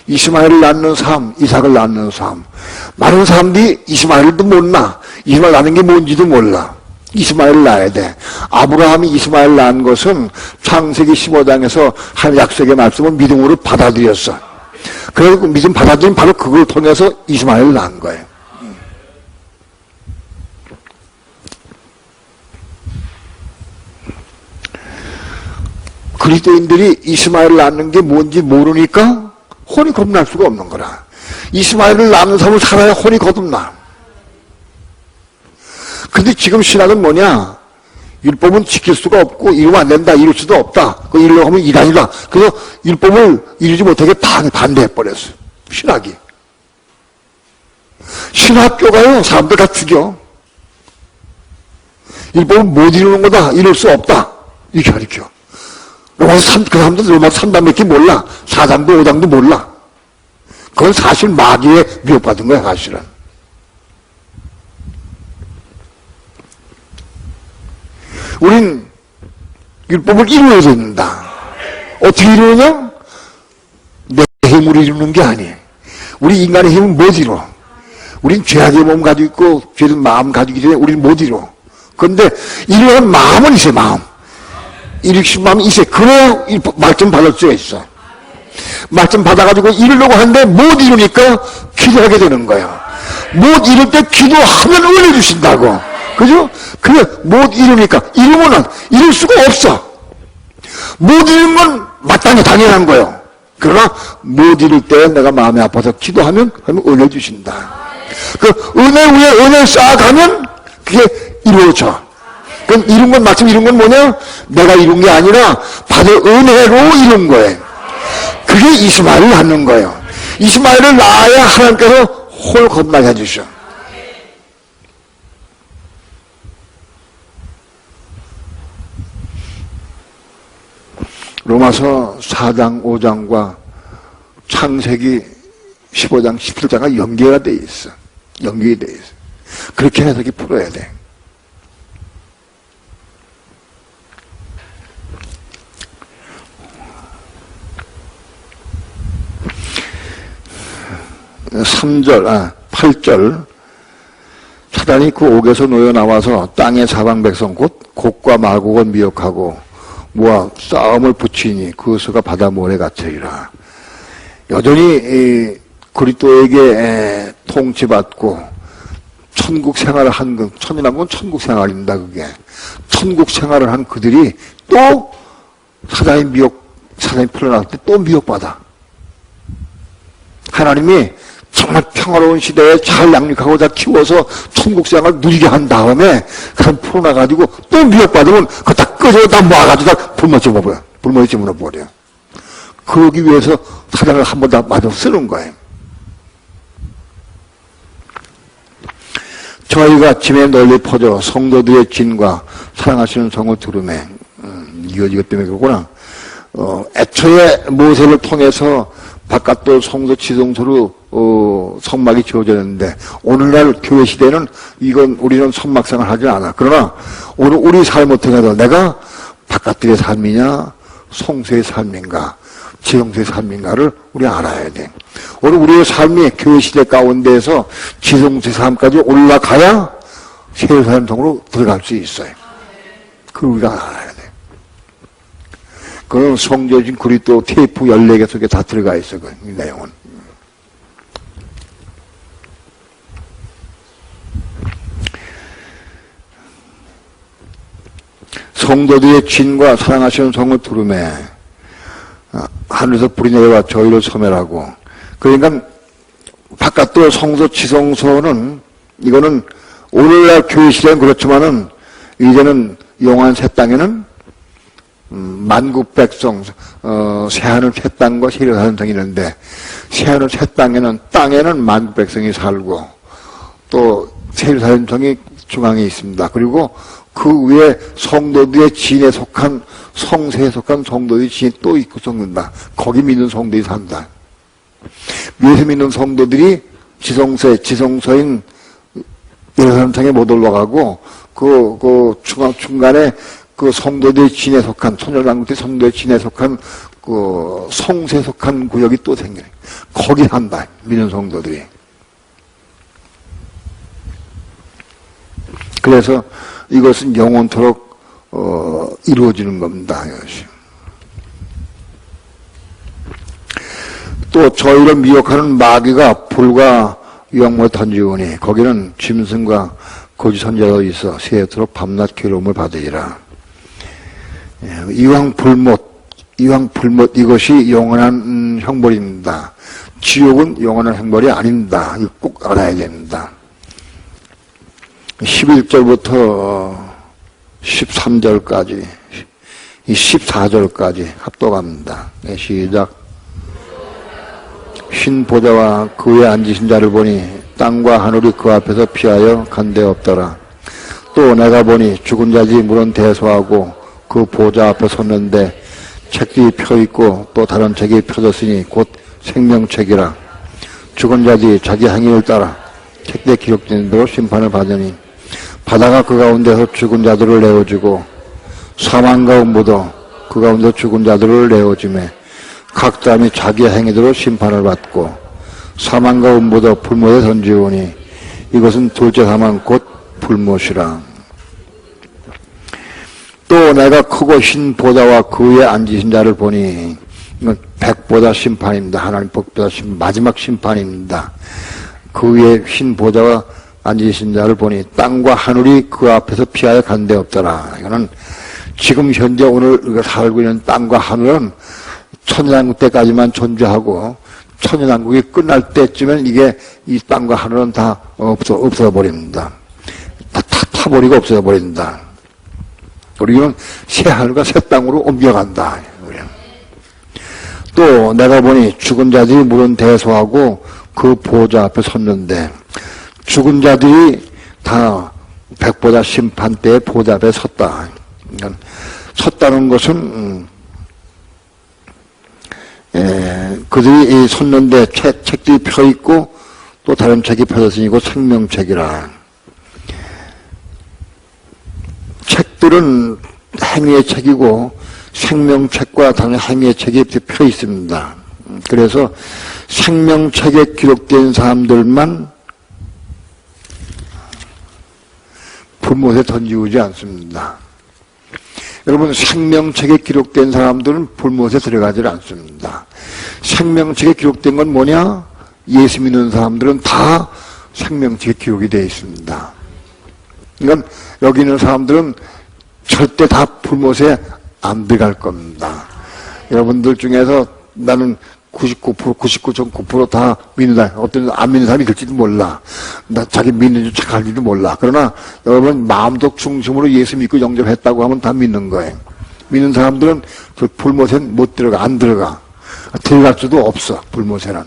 이스마엘을 낳는 삶, 이삭을 낳는 삶. 많은 사람들이 이스마엘도 못 낳아. 이스마엘 낳는 게 뭔지도 몰라. 이스마엘을 낳아야 돼. 아브라함이 이스마엘 낳은 것은 창세기 15장에서 하나님 약속의 말씀을 믿음으로 받아들였어. 그래서 그 믿음 받아들인 바로 그걸 통해서 이스마엘을 낳은 거예요. 그리스도인들이 이스마엘을 낳는 게 뭔지 모르니까 혼이 거듭날 수가 없는 거라. 이스마엘을 낳는 삶을 살아야 혼이 거듭나. 근데 지금 신학은 뭐냐? 율법은 지킬 수가 없고 이루면 안 된다, 이룰 수도 없다. 그 이루려고 하면 이단이다. 그래서 율법을 이루지 못하게 반대해버렸어. 신학이. 신학교가요, 사람들 다 죽여. 율법은 못 이루는 거다, 이룰 수 없다. 이렇게 가르쳐. 그 사람들 로마서 3장밖에 몰라. 4장도 5장도 몰라. 그건 사실 마귀에 미혹받은 거야, 사실은. 우린 율법을 이루어야 된다. 어떻게 이루느냐? 내 힘으로 이루는 게 아니에요. 우리 인간의 힘은 못 이루어. 우린 죄악의 몸 가지고 있고 죄된 마음 가지고 있기 때문에 우린 못 이루어. 그런데 이루는 마음은 있어요, 마음. 일으키신 마음이 있어요. 그래야 말씀 받을 수가 있어. 말씀 받아가지고 이루려고 하는데 못 이루니까 기도하게 되는 거예요. 못 이룰 때 기도하면 은혜 주신다고. 그죠? 그래, 못 이루니까. 이루면은 이룰 수가 없어. 못 이루는 건 마땅히 당연한 거예요. 그러나 못 이룰 때 내가 마음이 아파서 기도하면 그러면 은혜 주신다. 그 은혜 위에 은혜 쌓아가면 그게 이루어져. 그럼 이룬 건, 마침 이룬 건 뭐냐? 내가 이룬 게 아니라 받은 은혜로 이룬 거예요. 그게 이스마엘을 낳는 거예요. 이스마엘을 낳아야 하나님께서 홀 겁나게 해주셔. 로마서 4장, 5장과 창세기 15장, 17장과 연계가 돼 있어. 연결이 돼 있어. 그렇게 해석이 풀어야 돼. (3절) 8절 사단이 그 옥에서 놓여 나와서 땅의 사방 백성 곧 곡과 마곡을 미혹하고 모아 싸움을 붙이니 그 수가 바다 모래 같으리라. 여전히 그리스도에게 통치받고 천국 생활을 한 그 천이라는 건 천국 생활입니다. 그게 천국 생활을 한 그들이 또 사단이 풀어나갈 때 또 미혹받아. 하나님이 정말 평화로운 시대에 잘 양육하고 다 키워서 천국 생활을 누리게 한 다음에 그럼 풀어나가지고 또 미혹받으면 그거 다 끄져 다 모아가지고 다 불못 집어버려. 불못에 집어넣어버려. 그러기 위해서 사단을 한 번 다 맞아 쓰는 거예요. 저희가 아침에 널리 퍼져 성도들의 진과 사랑하시는 성을 들으매 이것 때문에 그러구나. 애초에 모세를 통해서 바깥도 성소 지성소로 성막이 지어졌는데 오늘날 교회 시대는 이건 우리는 성막생활 하지 않아. 그러나 오늘 우리 삶을 통해서 내가 바깥들의 삶이냐 성소의 삶인가 지성소의 삶인가를 우리 알아야 돼. 오늘 우리의 삶이 교회 시대 가운데에서 지성소의 삶까지 올라가야 세상성으로 들어갈 수 있어요. 그걸 우리가 알아야 돼. 그건 성경적인 그리스도 테이프 14개 속에 다 들어가 있어, 이 내용은. 성도들의 진과 사랑하시는 성을 부르매 하늘에서 불이 내려와 저희를 소멸하고. 그러니까 바깥도 성소 지성소는 이거는 오늘날 교회 시대는 그렇지만은 이제는 영원 새 땅에는 만국 백성 새하늘 새 땅과 세례사천성이 있는데 새하늘 새 땅에는 만국 백성이 살고 또 세례사천성이 중앙에 있습니다. 그리고 그 위에 성도들의 진에 속한 성세에 속한 성도들의 진이 또 있고 썩는다. 거기 믿는 성도들이 산다. 위에서 믿는 성도들이 지성소인 세례사천성에 못 올라가고 그 중간에 그 성도들의 진에 속한 천연왕국의 성도의 진에 속한 그 성세에 속한 구역이 또 생겨요. 거기 산다. 믿는 성도들이. 그래서 이것은 영원토록 이루어지는 겁니다. 이것이. 또 저희를 미혹하는 마귀가 불과 유황물 던지오니 거기는 짐승과 거짓 선자가 있어 세토록 밤낮 괴로움을 받으리라. 이왕 불못 이것이 영원한 형벌입니다. 지옥은 영원한 형벌이 아닙니다. 이거 꼭 알아야 됩니다. 11절부터 13절까지, 이 14절까지 합독합니다. 시작. 흰 보좌와 그 위에 앉으신 자를 보니 땅과 하늘이 그 앞에서 피하여 간데 없더라. 또 내가 보니 죽은 자들이 물은 대소하고 그 보좌 앞에 섰는데 책이 펴있고 또 다른 책이 펴졌으니 곧 생명책이라. 죽은 자들이 자기 행위를 따라 책에 기록된 대로 심판을 받으니 바다가 그 가운데서 죽은 자들을 내어주고 사망과 음부도 그 가운데서 죽은 자들을 내어주매 각 사람이 자기 행위대로 심판을 받고 사망과 음부도 불못에 던지오니 이것은 둘째 사망 곧 불못이라. 또 내가 크고 흰 보좌와 그 위에 앉으신 자를 보니 이건 백보다 심판입니다. 하나님 복보다 마지막 심판입니다. 그 위에 흰 보좌와 앉으신 자를 보니 땅과 하늘이 그 앞에서 피하여 간 데 없더라. 이거는 지금 현재 오늘 우리가 살고 있는 땅과 하늘은 천연왕국 때까지만 존재하고 천연왕국이 끝날 때쯤엔 이게 이 땅과 하늘은 다 없어버립니다. 다 타버리고 없어버린다. 우리는 새 하늘과 새 땅으로 옮겨간다. 또 내가 보니 죽은 자들이 물은 대소하고 그 보좌 앞에 섰는데 죽은 자들이 다 백보다 심판 때의 보좌 앞에 섰다. 그러니까 섰다는 것은 그들이 섰는데 책들이 펴있고 또 다른 책이 펴졌으니 곧 생명책이라. 책들은 행위의 책이고 생명책과 다른 행위의 책이 펴 있습니다. 그래서 생명책에 기록된 사람들만 불못에 던지우지 않습니다. 여러분, 생명책에 기록된 사람들은 불못에 들어가지 않습니다. 생명책에 기록된 건 뭐냐? 예수 믿는 사람들은 다 생명책에 기록이 되어 있습니다. 그러니까 여기 있는 사람들은 절대 다 불못에 안 들어갈 겁니다. 여러분들 중에서 나는 99.9% 다 믿는다. 어떤 안 믿는 사람이 있을지도 몰라. 나 자기 믿는 줄 착할지도 몰라. 그러나 여러분 마음속 중심으로 예수 믿고 영접했다고 하면 다 믿는 거예요. 믿는 사람들은 그 불못엔 못 들어가, 안 들어가. 들어갈 수도 없어, 불못에는.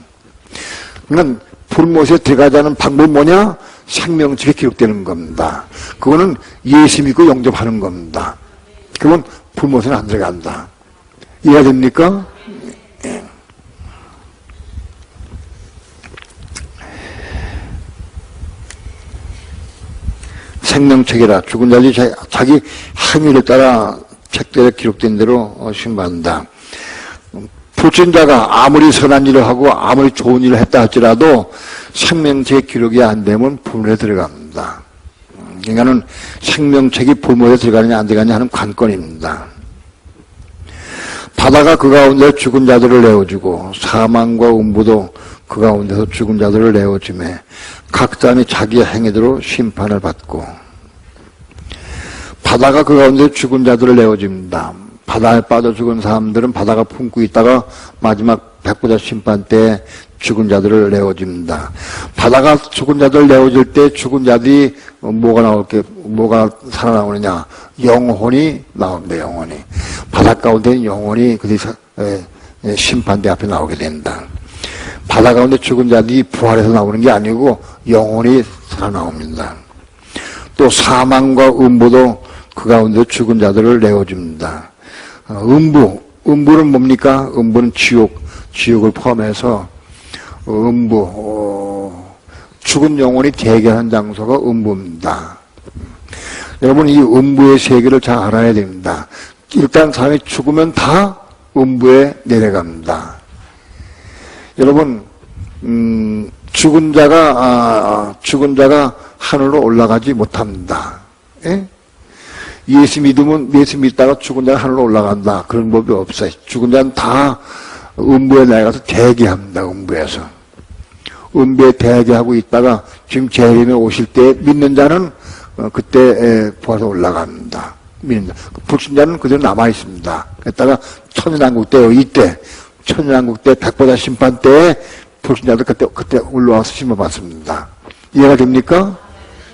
그러니까 불못에 들어가자는 방법은 뭐냐? 생명책에 기록되는 겁니다. 그거는 예수 믿고 영접하는 겁니다. 그건 불못에는 안 들어간다. 이해가 됩니까? 생명책이라. 죽은 자들이 자기 행위를 따라 책들에 기록된 대로 심판한다. 불신자가 아무리 선한 일을 하고 아무리 좋은 일을 했다 할지라도 생명책에 기록이 안 되면 불못에 들어갑니다. 그러니까는 생명책이 불못에 들어가느냐 안 들어가느냐 하는 관건입니다. 바다가 그 가운데 죽은 자들을 내어주고 사망과 음부도 그 가운데서 죽은 자들을 내어주매 각 사람이 자기의 행위대로 심판을 받고, 바다가 그 가운데 죽은 자들을 내어줍니다. 바다에 빠져 죽은 사람들은 바다가 품고 있다가 마지막 백보자 심판 때 죽은 자들을 내어줍니다. 바다가 죽은 자들을 내어줄 때 죽은 자들이 뭐가 살아나오느냐? 영혼이 나옵니다. 영혼이. 바다 가운데 영혼이 심판대 앞에 나오게 된다. 바다 가운데 죽은 자들이 부활해서 나오는 게 아니고 영혼이 살아나옵니다. 또 사망과 음부도 그 가운데 죽은 자들을 내어줍니다. 음부는 뭡니까? 음부는 지옥을 포함해서 죽은 영혼이 대결한 장소가 음부입니다. 여러분, 이 음부의 세계를 잘 알아야 됩니다. 일단 사람이 죽으면 다 음부에 내려갑니다. 여러분, 죽은 자가 하늘로 올라가지 못합니다. 예? 예수 믿다가 죽은 자가 하늘로 올라간다. 그런 법이 없어요. 죽은 자는 다 음부에 내려가서 대기합니다. 음부에 대기하고 있다가 지금 재림에 오실 때 믿는 자는 그때 부활해서 올라갑니다. 믿는 자. 불신자는 그대로 남아 있습니다. 그랬다가 천년왕국 때 이때 천년왕국 때 백보자 심판 때 불신자들 그때 올라와서 심어받습니다. 이해가 됩니까?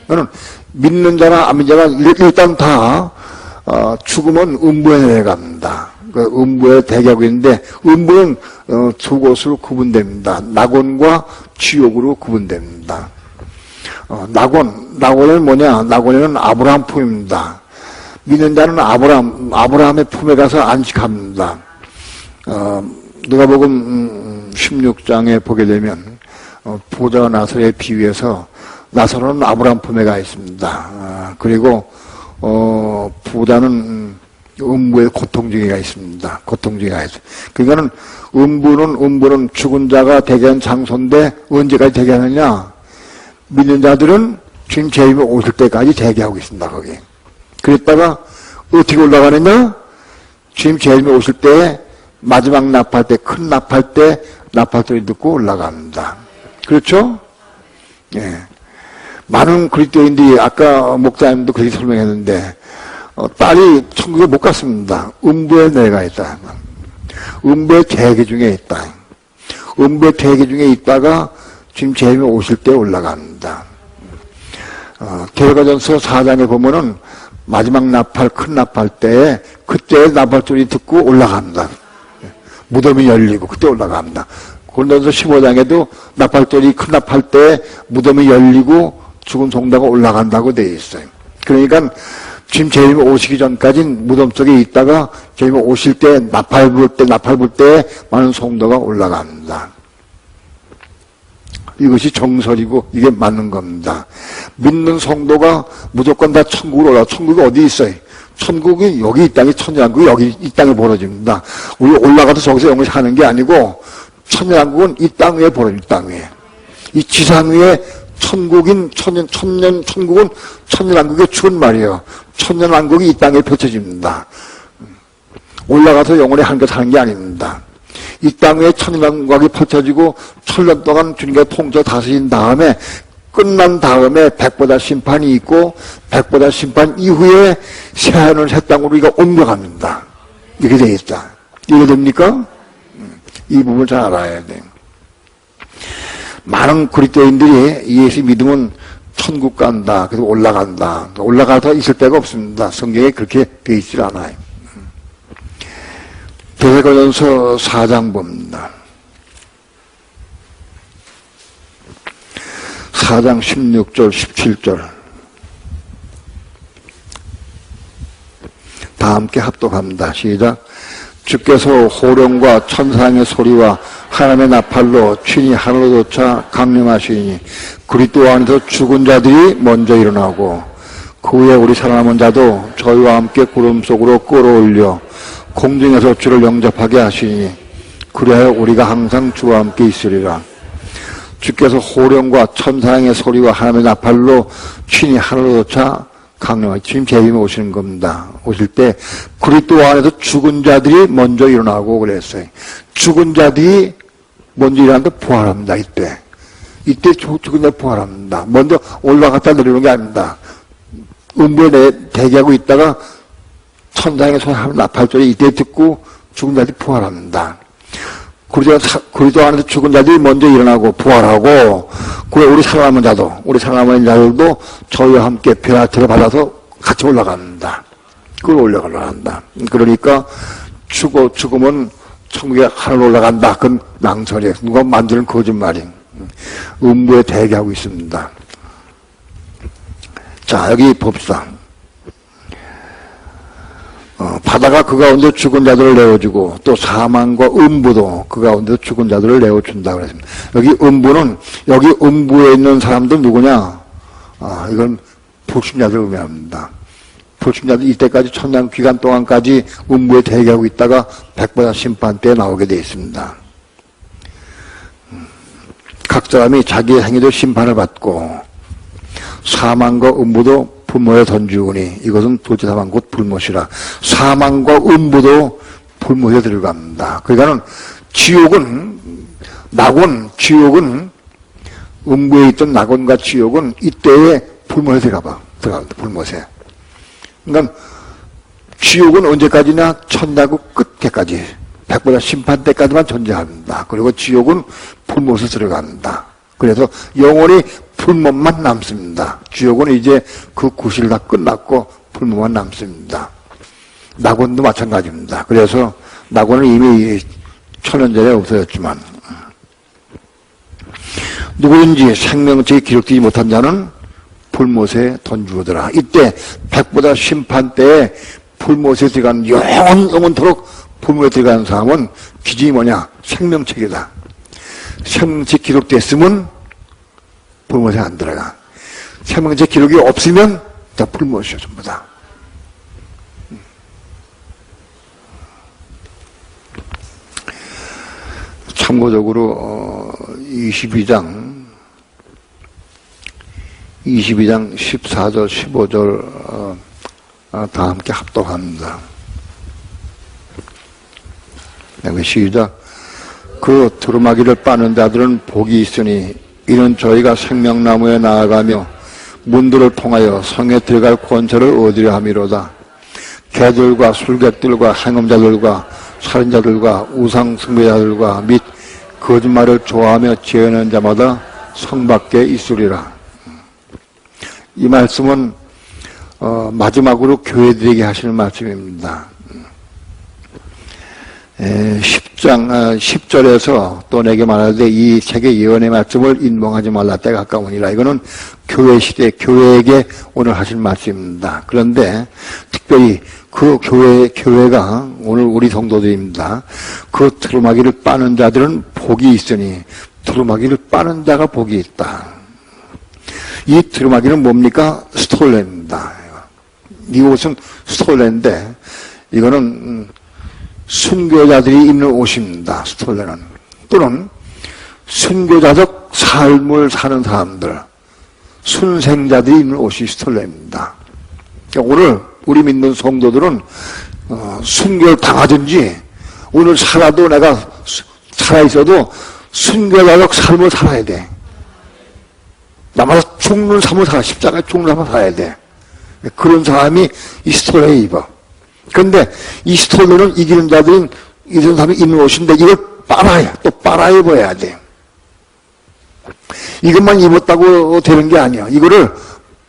저는 믿는 자나 안 믿는 자나 일단 다 죽으면 음부에 내려갑니다. 그 음부에 대기하고 있는데 음부는 두 곳으로 구분됩니다. 낙원과 지옥으로 구분됩니다. 낙원은 뭐냐? 낙원에는 아브라함 품입니다. 믿는 자는 아브라함의 품에 가서 안식합니다. 누가복음 16장에 보게 되면 부자와 나사로의 비유에서 나사로는 아브라함 품에 가 있습니다. 그리고 부자는 음부의 고통 중에 가 있습니다. 그러니까는 음부는 죽은 자가 대기한 장소인데 언제까지 대기하느냐? 믿는 자들은 주님 재림에 오실 때까지 대기하고 있습니다. 거기. 그랬다가 어떻게 올라가느냐? 주님 재림에 오실 때 마지막 나팔 때, 큰 나팔 때 나팔 소리 듣고 올라갑니다. 그렇죠? 예. 많은 그리스도인들이 아까 목사님도 그렇게 설명했는데 딸이 천국에 못 갔습니다. 음부에 내가 있다. 음부의 대기 중에 있다. 음부의 대기 중에 있다가 지금 재림에 오실 때 올라갑니다. 데려가전서 4장에 보면은 마지막 나팔, 큰 나팔 때에 그때 나팔 소리 듣고 올라갑니다. 무덤이 열리고 그때 올라갑니다. 고린도전서 15장에도 나팔 소리, 큰 나팔 때 무덤이 열리고 죽은 성도가 올라간다고 되어 있어요. 그러니까 지금 재림에 오시기 전까지는 무덤 속에 있다가 재림에 오실 때 나팔 불 때 많은 성도가 올라갑니다. 이것이 정설이고 이게 맞는 겁니다. 믿는 성도가 무조건 다 천국으로 올라가. 천국이 어디 있어요? 천국이 여기 이 땅에 천년왕국이 여기 이 땅에 벌어집니다. 우리 올라가서 저기서 영원히 사는 게 아니고 천년왕국은 이 땅 위에 벌어집니다. 이 땅 위에. 이 지상 위에 천국은 천년왕국의 추운 말이에요. 천년왕국이 이 땅에 펼쳐집니다. 올라가서 영원히 하는 게 사는 게 아닙니다. 이 땅에 천년왕국이 펼쳐지고 천년 동안 주님과 통쳐 다스린 다음에 끝난 다음에 백보자 심판이 있고 백보자 심판 이후에 새하늘 새 땅으로 우리가 옮겨갑니다. 이렇게 되어 있다. 이해 됩니까? 이 부분을 잘 알아야 돼요. 많은 그리스도인들이 예수 믿으면 천국 간다. 그래서 올라간다. 올라가서 있을 데가 없습니다. 성경에 그렇게 되어 있질 않아요. 데살로니가전서 4장 봅니다. 4장 16절, 17절. 다 함께 합독합니다. 시작. 주께서 호령과 천사의 소리와 하나님의 나팔로 친히 하늘로 돋아 강림하시니 그리스도 안에서 죽은 자들이 먼저 일어나고 그 후에 우리 살아남은 자도 저희와 함께 구름 속으로 끌어올려 공중에서 주를 영접하게 하시니 그리하여 우리가 항상 주와 함께 있으리라. 주께서 호령과 천사의 소리와 하나님의 나팔로 친히 하늘로 돋아 강림하시니 지금 재림에 오시는 겁니다. 오실 때 그리스도 안에서 죽은 자들이 먼저 일어나고 그랬어요. 죽은 자들이 먼저 일어나는데 부활합니다. 이때 죽은 자들이 부활합니다. 먼저 올라갔다 내려오는 게 아닙니다. 음부에 대기하고 있다가 천장에 손 한번 나팔소리 이때 듣고 죽은 자들이 부활합니다. 그리도 안에서 죽은 자들이 먼저 일어나고 부활하고, 우리 살아남은 자들도 저희와 함께 변화체를 받아서 같이 올라갑니다. 그걸 올라간다. 그러니까 죽으면 천국에 하늘 올라간다. 그건 낭설이에요. 누가 만드는 거짓말이에요. 음부에 대기하고 있습니다. 자, 여기 봅시다. 바다가 그 가운데 죽은 자들을 내어주고 또 사망과 음부도 그 가운데 죽은 자들을 내어준다 그랬습니다. 여기 음부에 있는 사람들 누구냐? 이건 불신자들을 의미합니다. 불신자들 이때까지 천년 기간 동안까지 음부에 대기하고 있다가 백보자 심판 때에 나오게 되어 있습니다. 각 사람이 자기의 행위들 심판을 받고 사망과 음부도 불못에 던지우니 이것은 둘째 사망 곧 불못이라. 사망과 음부도 불못에 들어갑니다. 그러니까는 지옥은 음부에 있던 낙원과 지옥은 이때에 불못에 들어갑니다. 불못에. 그러니까 지옥은 언제까지나 천당국 끝에까지 백보자 심판 때까지만 존재합니다. 그리고 지옥은 불못에 들어갑니다. 그래서 영원히 불못만 남습니다. 지옥은 이제 그 구실 다 끝났고 불못만 남습니다. 낙원도 마찬가지입니다. 그래서 낙원은 이미 천년 전에 없어졌지만 누구든지 생명체에 기록되지 못한 자는 불못에 던지우더라. 이때 백보자 심판 때에 불못에 들어가는 영원토록 불못에 들어가는 사람은 기준이 뭐냐? 생명책이다. 생명체 기록됐으면 불못에 안 들어가. 생명체 기록이 없으면 다 불못이요, 전부 다. 참고적으로 22장 14절 15절 다 함께 합독합니다. 시작. 그 두루마기를 빠는 자들은 복이 있으니 이는 저희가 생명나무에 나아가며 문들을 통하여 성에 들어갈 권세를 얻으려 함이로다. 개들과 술객들과 행음자들과 살인자들과 우상숭배자들과 및 거짓말을 좋아하며 지어내는 자마다 성 밖에 있으리라. 이 말씀은 마지막으로 교회들에게 하시는 말씀입니다. 10절에서 또 내게 말하되 이 책의 예언의 말씀을 인봉하지 말라 때가 가까우니라. 이거는 교회 시대, 교회에게 오늘 하신 말씀입니다. 그런데 특별히 그 교회가 오늘 우리 성도들입니다. 그 두루마기를 빠는 자들은 복이 있으니 두루마기를 빠는 자가 복이 있다. 이 두루마기는 뭡니까? 스톨레입니다. 이 옷은 스톨레인데 이거는 순교자들이 입는 옷입니다. 스톨레는. 또는 순교자적 삶을 사는 사람들, 순생자들이 입는 옷이 스톨레입니다. 그러니까 오늘 우리 믿는 성도들은 순교를 당하든지 오늘 살아도 내가 살아있어도 순교자적 삶을 살아야 돼. 남아서 죽는 삶을 살아, 십자가에 죽는 삶을 살아야 돼. 그런 사람이 이 스톨레에 입어. 그런데 이 스톨레는 이기는 자들은 이런 사람이 입는 옷인데 이걸 또 빨아 입어야 돼. 이것만 입었다고 되는 게 아니야. 이거를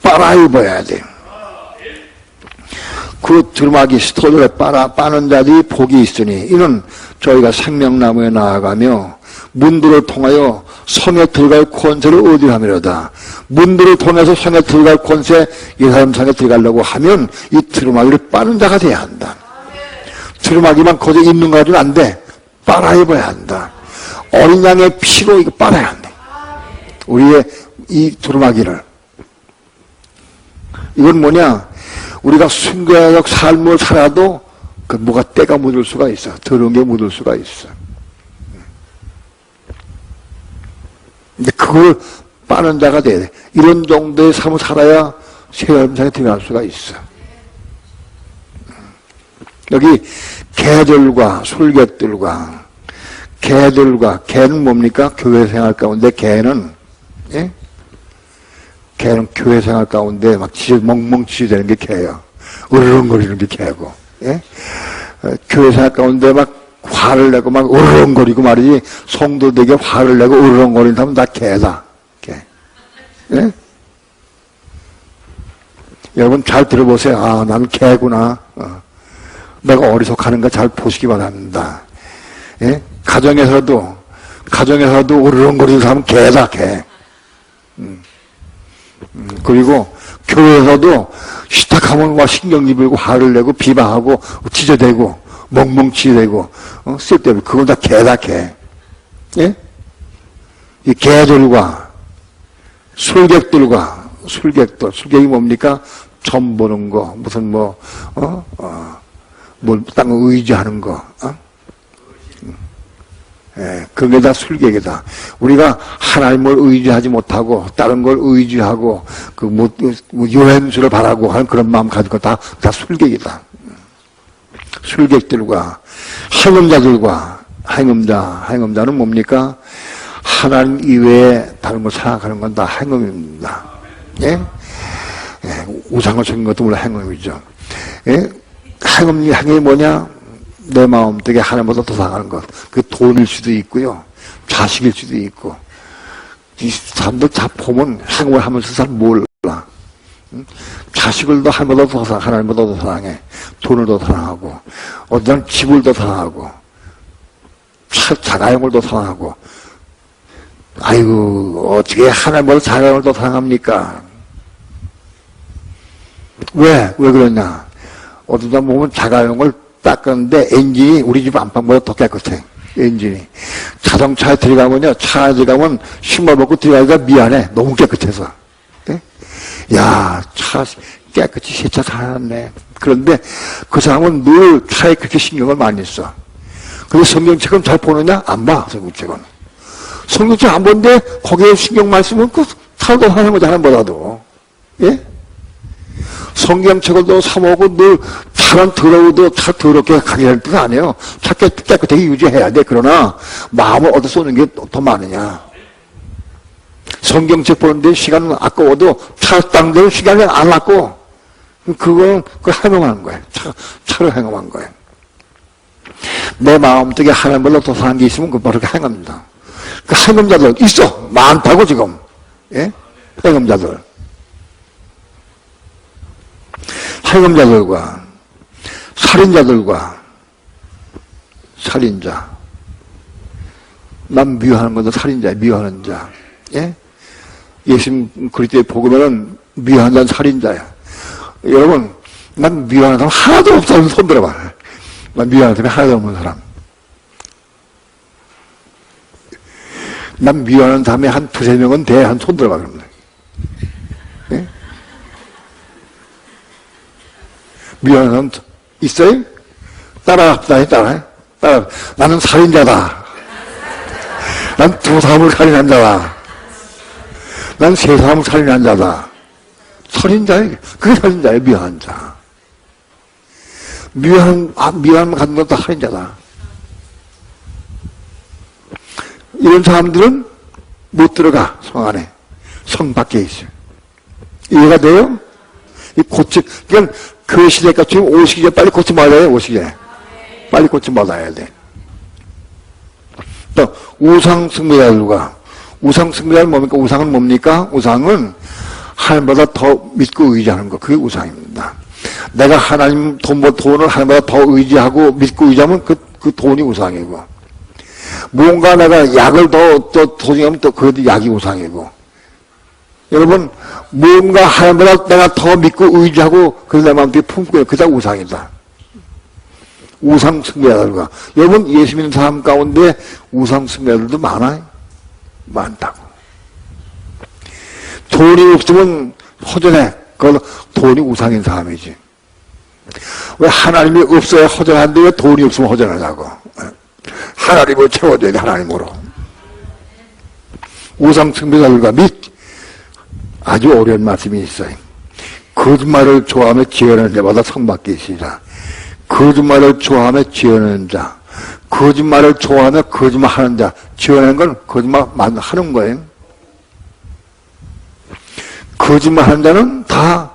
빨아 입어야 돼. 그 두루마기 스톨레를 빠는 자들이 복이 있으니 이는 저희가 생명나무에 나아가며 문들을 통하여 성에 들어갈 권세를 얻으려 함이로다. 문들을 통해서 성에 들어갈 권세, 이 사람 성에 들어가려고 하면 이 두루마기를 빠는 자가 돼야 한다. 두루마기만 거저 입는 거 가지고는 안 돼. 빨아 입어야 한다. 어린 양의 피로 이거 빨아야 한다. 우리의 이 두루마기를. 이건 뭐냐? 우리가 순교적 삶을 살아도 그 뭐가 때가 묻을 수가 있어. 더러운 게 묻을 수가 있어. 근데 그걸 빠는 자가 돼야 돼. 이런 정도의 삶을 살아야 세월상에 들어갈 수가 있어. 여기 개들과 술객들과 개는 뭡니까? 교회 생활 가운데 개는 개는 교회 생활 가운데 막 멍멍 지지되는 게 개예요. 으르렁거리는 게 개고, 예? 교회 생활 가운데 막 화를 내고 막 으르렁거리고 말이지, 성도들에게 화를 내고 으르렁거리는 사람은 다 개다. 개. 예? 여러분 잘 들어보세요. 아, 나는 개구나. 내가 어리석하는가 잘 보시기 바랍니다. 예? 가정에서도 으르렁거리는 사람은 개다, 개. 그리고 교회에서도 시탁하면 막 신경질불고 화를 내고 비방하고 지저대고 멍멍 지저대고 쓸데없고 그건 다 개다, 개. 예? 이 개들과 술객이 뭡니까? 점 보는 거, 무슨 딴 거 의지하는 거, 예, 그게 다 술객이다. 우리가 하나님을 의지하지 못하고, 다른 걸 의지하고, 유행수를 바라고 하는 그런 마음 가지고 다 술객이다. 술객들과, 행음자는 뭡니까? 하나님 이외에 다른 걸 생각하는 건 다 행음입니다. 예? 예, 우상을 섬기는 것도 물론 행음이죠. 예? 행음이 뭐냐? 내 마음속에 하나님보다 더 사랑하는 것. 그 돈일 수도 있고요. 자식일 수도 있고. 이 사람들 다 보면 행음을 하면서 잘 몰라. 자식을 더 하나님보다 더 사랑해. 돈을 더 사랑하고. 어떤 집을 더 사랑하고. 자가용을 더 사랑하고. 아이고, 어떻게 하나님보다 자가용을 더 사랑합니까? 왜 그러냐? 어디다 보면 자가용을 닦았는데 엔진이 우리 집 안방보다 더 깨끗해. 엔진이. 자동차에 들어가면요. 차 안에 들어가면 신발 벗고 들어가기가 미안해. 너무 깨끗해서. 예? 야, 차 깨끗이 세차 잘해놨네. 그런데 그 사람은 늘 차에 그렇게 신경을 많이 써. 근데 성경책은 잘 보느냐? 안 봐, 성경책은. 성경책 안 보는데 거기에 신경 많이 쓰면 그 차도 하는 거지, 하나보다도. 예? 성경책을 또 사모고 늘 차는 더러워도 차 더럽게 가게 할 뜻 아니에요. 차 깨끗하게 유지해야 돼. 그러나 마음을 얻어 쏘는 게 더 많으냐. 성경책 보는데 시간은 아까워도 차 닦는 데는 시간이 안 아까워. 그걸 행음하는 거예요. 차를 행음한 거예요. 내 마음속에 하나님보다 더 사는 게 있으면 그 바로 행합니다. 그 행음자들 있어. 많다고 지금. 예? 행음자들. 행음자들과 살인자. 난 미워하는 것도 살인자야, 미워하는 자. 예? 예수님 그리스도의 복음에는 미워하는 자는 살인자야. 여러분, 난 미워하는 사람 하나도 없다는 손 들어봐. 난 미워하는 사람이 하나도 없는 사람. 난 미워하는 사람이 한 두세 명은 돼. 한 손 들어봐, 그러면. 예? 미워하는 사람 있어요? 따라해. 나는 살인자다. 난 두 사람을 살인한 자다. 난 세 사람을 살인한 자다. 살인자예요. 그게 살인자예요, 미워하는 자. 미워함 갖는 것도 살인자다. 이런 사람들은 못 들어가, 성 안에. 성 밖에 있어요. 이해가 돼요? 그냥 그 시대까지 지금 오시기 전에 빨리 고치 받아야 돼, 오시기 전에. 빨리 고치 받아야 돼. 또, 우상숭배자는 뭡니까? 우상은 뭡니까? 우상은 하나님보다 더 믿고 의지하는 거. 그게 우상입니다. 내가 돈을 하나님보다 더 의지하고 믿고 의지하면 그 돈이 우상이고. 뭔가 내가 약을 더 소중하면 또 그것도 약이 우상이고. 여러분, 뭔가 하나님보다 내가 더 믿고 의지하고 그래서 내 마음속에 품고 그게 다 우상이다. 우상 숭배자들과. 여러분, 예수 믿는 사람 가운데 우상 숭배자들도 많아요. 많다고. 돈이 없으면 허전해. 그건 돈이 우상인 사람이지. 왜 하나님이 없어야 허전한데 왜 돈이 없으면 허전하냐고. 하나님을 채워줘야 돼, 하나님으로. 우상 숭배자들과 아주 어려운 말씀이 있어요. 거짓말을 좋아하며 지어내는 자마다 성 밖에 있으리라. 거짓말을 좋아하며 지어내는 자. 거짓말을 좋아하며 거짓말하는 자. 지어내는 건 거짓말 하는 거예요. 거짓말하는 자는 다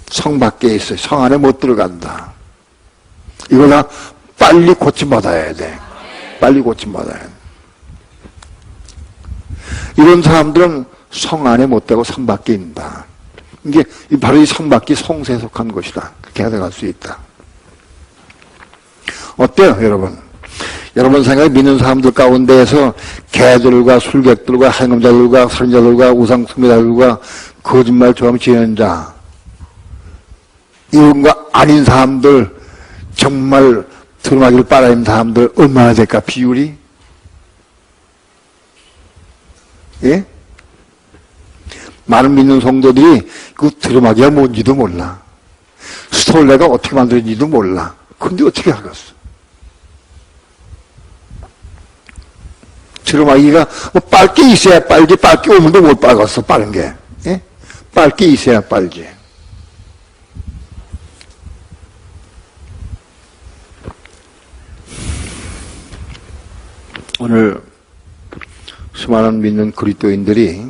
성 밖에 있어요. 성 안에 못 들어간다. 이걸 다 빨리 고침받아야 돼. 빨리 고침받아야 돼. 이런 사람들은 성 안에 못 되고 성 밖에 있다. 이게 바로 이 성 밖이 성세에 속한 것이다. 그렇게 해석할 수 있다. 어때요, 여러분? 여러분 생각에 믿는 사람들 가운데에서 개들과 술객들과 행음자들과 살인자들과 우상숭배자들과 거짓말 조금 지은 자, 이런가 아닌 사람들, 정말 두루마기를 빨아입는 사람들 얼마나 될까, 비율이? 예? 많은 믿는 성도들이 그 두루마기가 뭔지도 몰라. 스톨레가 어떻게 만들어진지도 몰라. 근데 어떻게 하겠어? 두루마기가 뭐 빨게 있어야 빨지, 빨게 오면도 못 빨겠어, 빠른 게. 예? 빨게 있어야 빨지. 오늘 수많은 믿는 그리스도인들이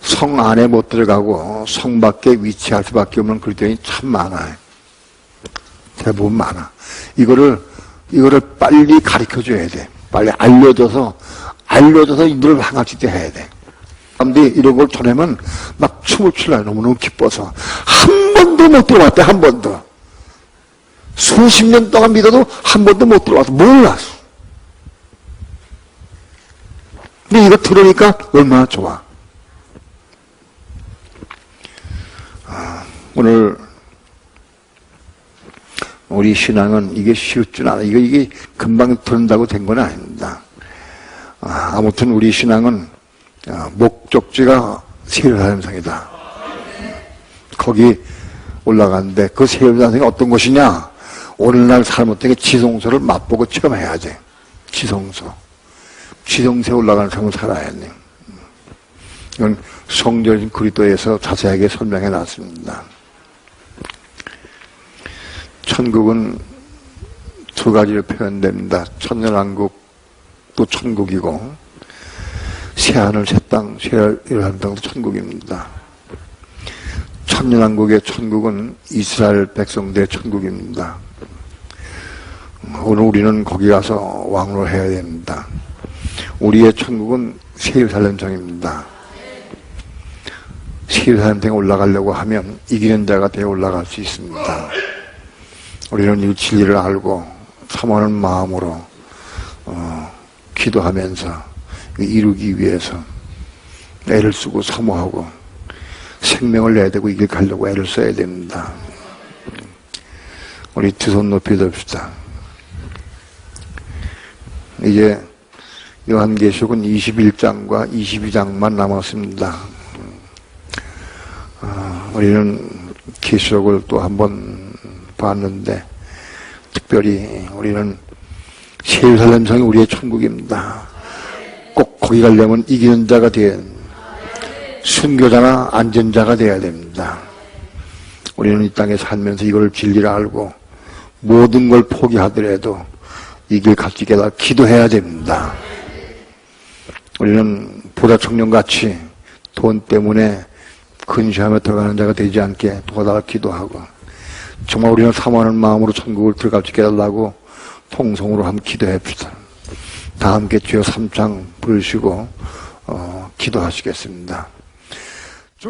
성 안에 못 들어가고 성 밖에 위치할 수밖에 없는 그리스도인이 참 많아요. 대부분 많아. 이거를 빨리 가르쳐줘야 돼. 빨리 알려줘서 이들을 항아치게 해야 돼. 사람들이 이런 걸 전하면 막 춤을 추려. 너무너무 기뻐서. 한 번도 못 들어왔대, 한 번도. 수십 년 동안 믿어도 한 번도 못 들어와서 몰랐어. 근데 이거 들으니까 얼마나 좋아. 오늘 우리 신앙은 이게 쉬웠진 않아. 이게 금방 들은다고 된 건 아닙니다. 아무튼 우리 신앙은 목적지가 세율사람성이다. 거기 올라가는데 그 세율사람성이 어떤 것이냐? 오늘날 삶 어떤 게 지성소를 맛보고 체험해야 돼. 지성소에 올라가는 삶을 살아야 돼. 이건 성경인 그리스도에서 자세하게 설명해 놨습니다. 천국은 두 가지로 표현됩니다. 천년왕국도 천국이고 새하늘 새 땅, 새하늘 땅도 천국입니다. 천년왕국의 천국은 이스라엘 백성들의 천국입니다. 오늘 우리는 거기 가서 왕으로 해야 됩니다. 우리의 천국은 세율살렘성입니다. 세율살렘성에 올라가려고 하면 이기는 자가 되어 올라갈 수 있습니다. 우리는 이 진리를 알고 사모하는 마음으로 기도하면서 이루기 위해서 애를 쓰고 사모하고 생명을 내야 되고 이길 가려고 애를 써야 됩니다. 우리 두 손 높이 듭시다. 이제 요한계시록은 21장과 22장만 남았습니다. 우리는 계시록을 또 한번 봤는데 특별히 우리는 세율살렘성이 우리의 천국입니다. 꼭 거기 가려면 이기는 자가 되어야 됩니다. 순교자나 안전자가 되어야 됩니다. 우리는 이 땅에 살면서 이걸 진리를 알고 모든 걸 포기하더라도 이 길 같이 깨달아 기도해야 됩니다. 우리는 보다 청년같이 돈 때문에 근시하며 들어가는 자가 되지 않게 도와달라 기도하고 정말 우리는 사모하는 마음으로 천국을 들어갈 수 있게 해달라고 통성으로 한번 기도해봅시다. 다 함께 주여 3창 부르시고 기도하시겠습니다. 주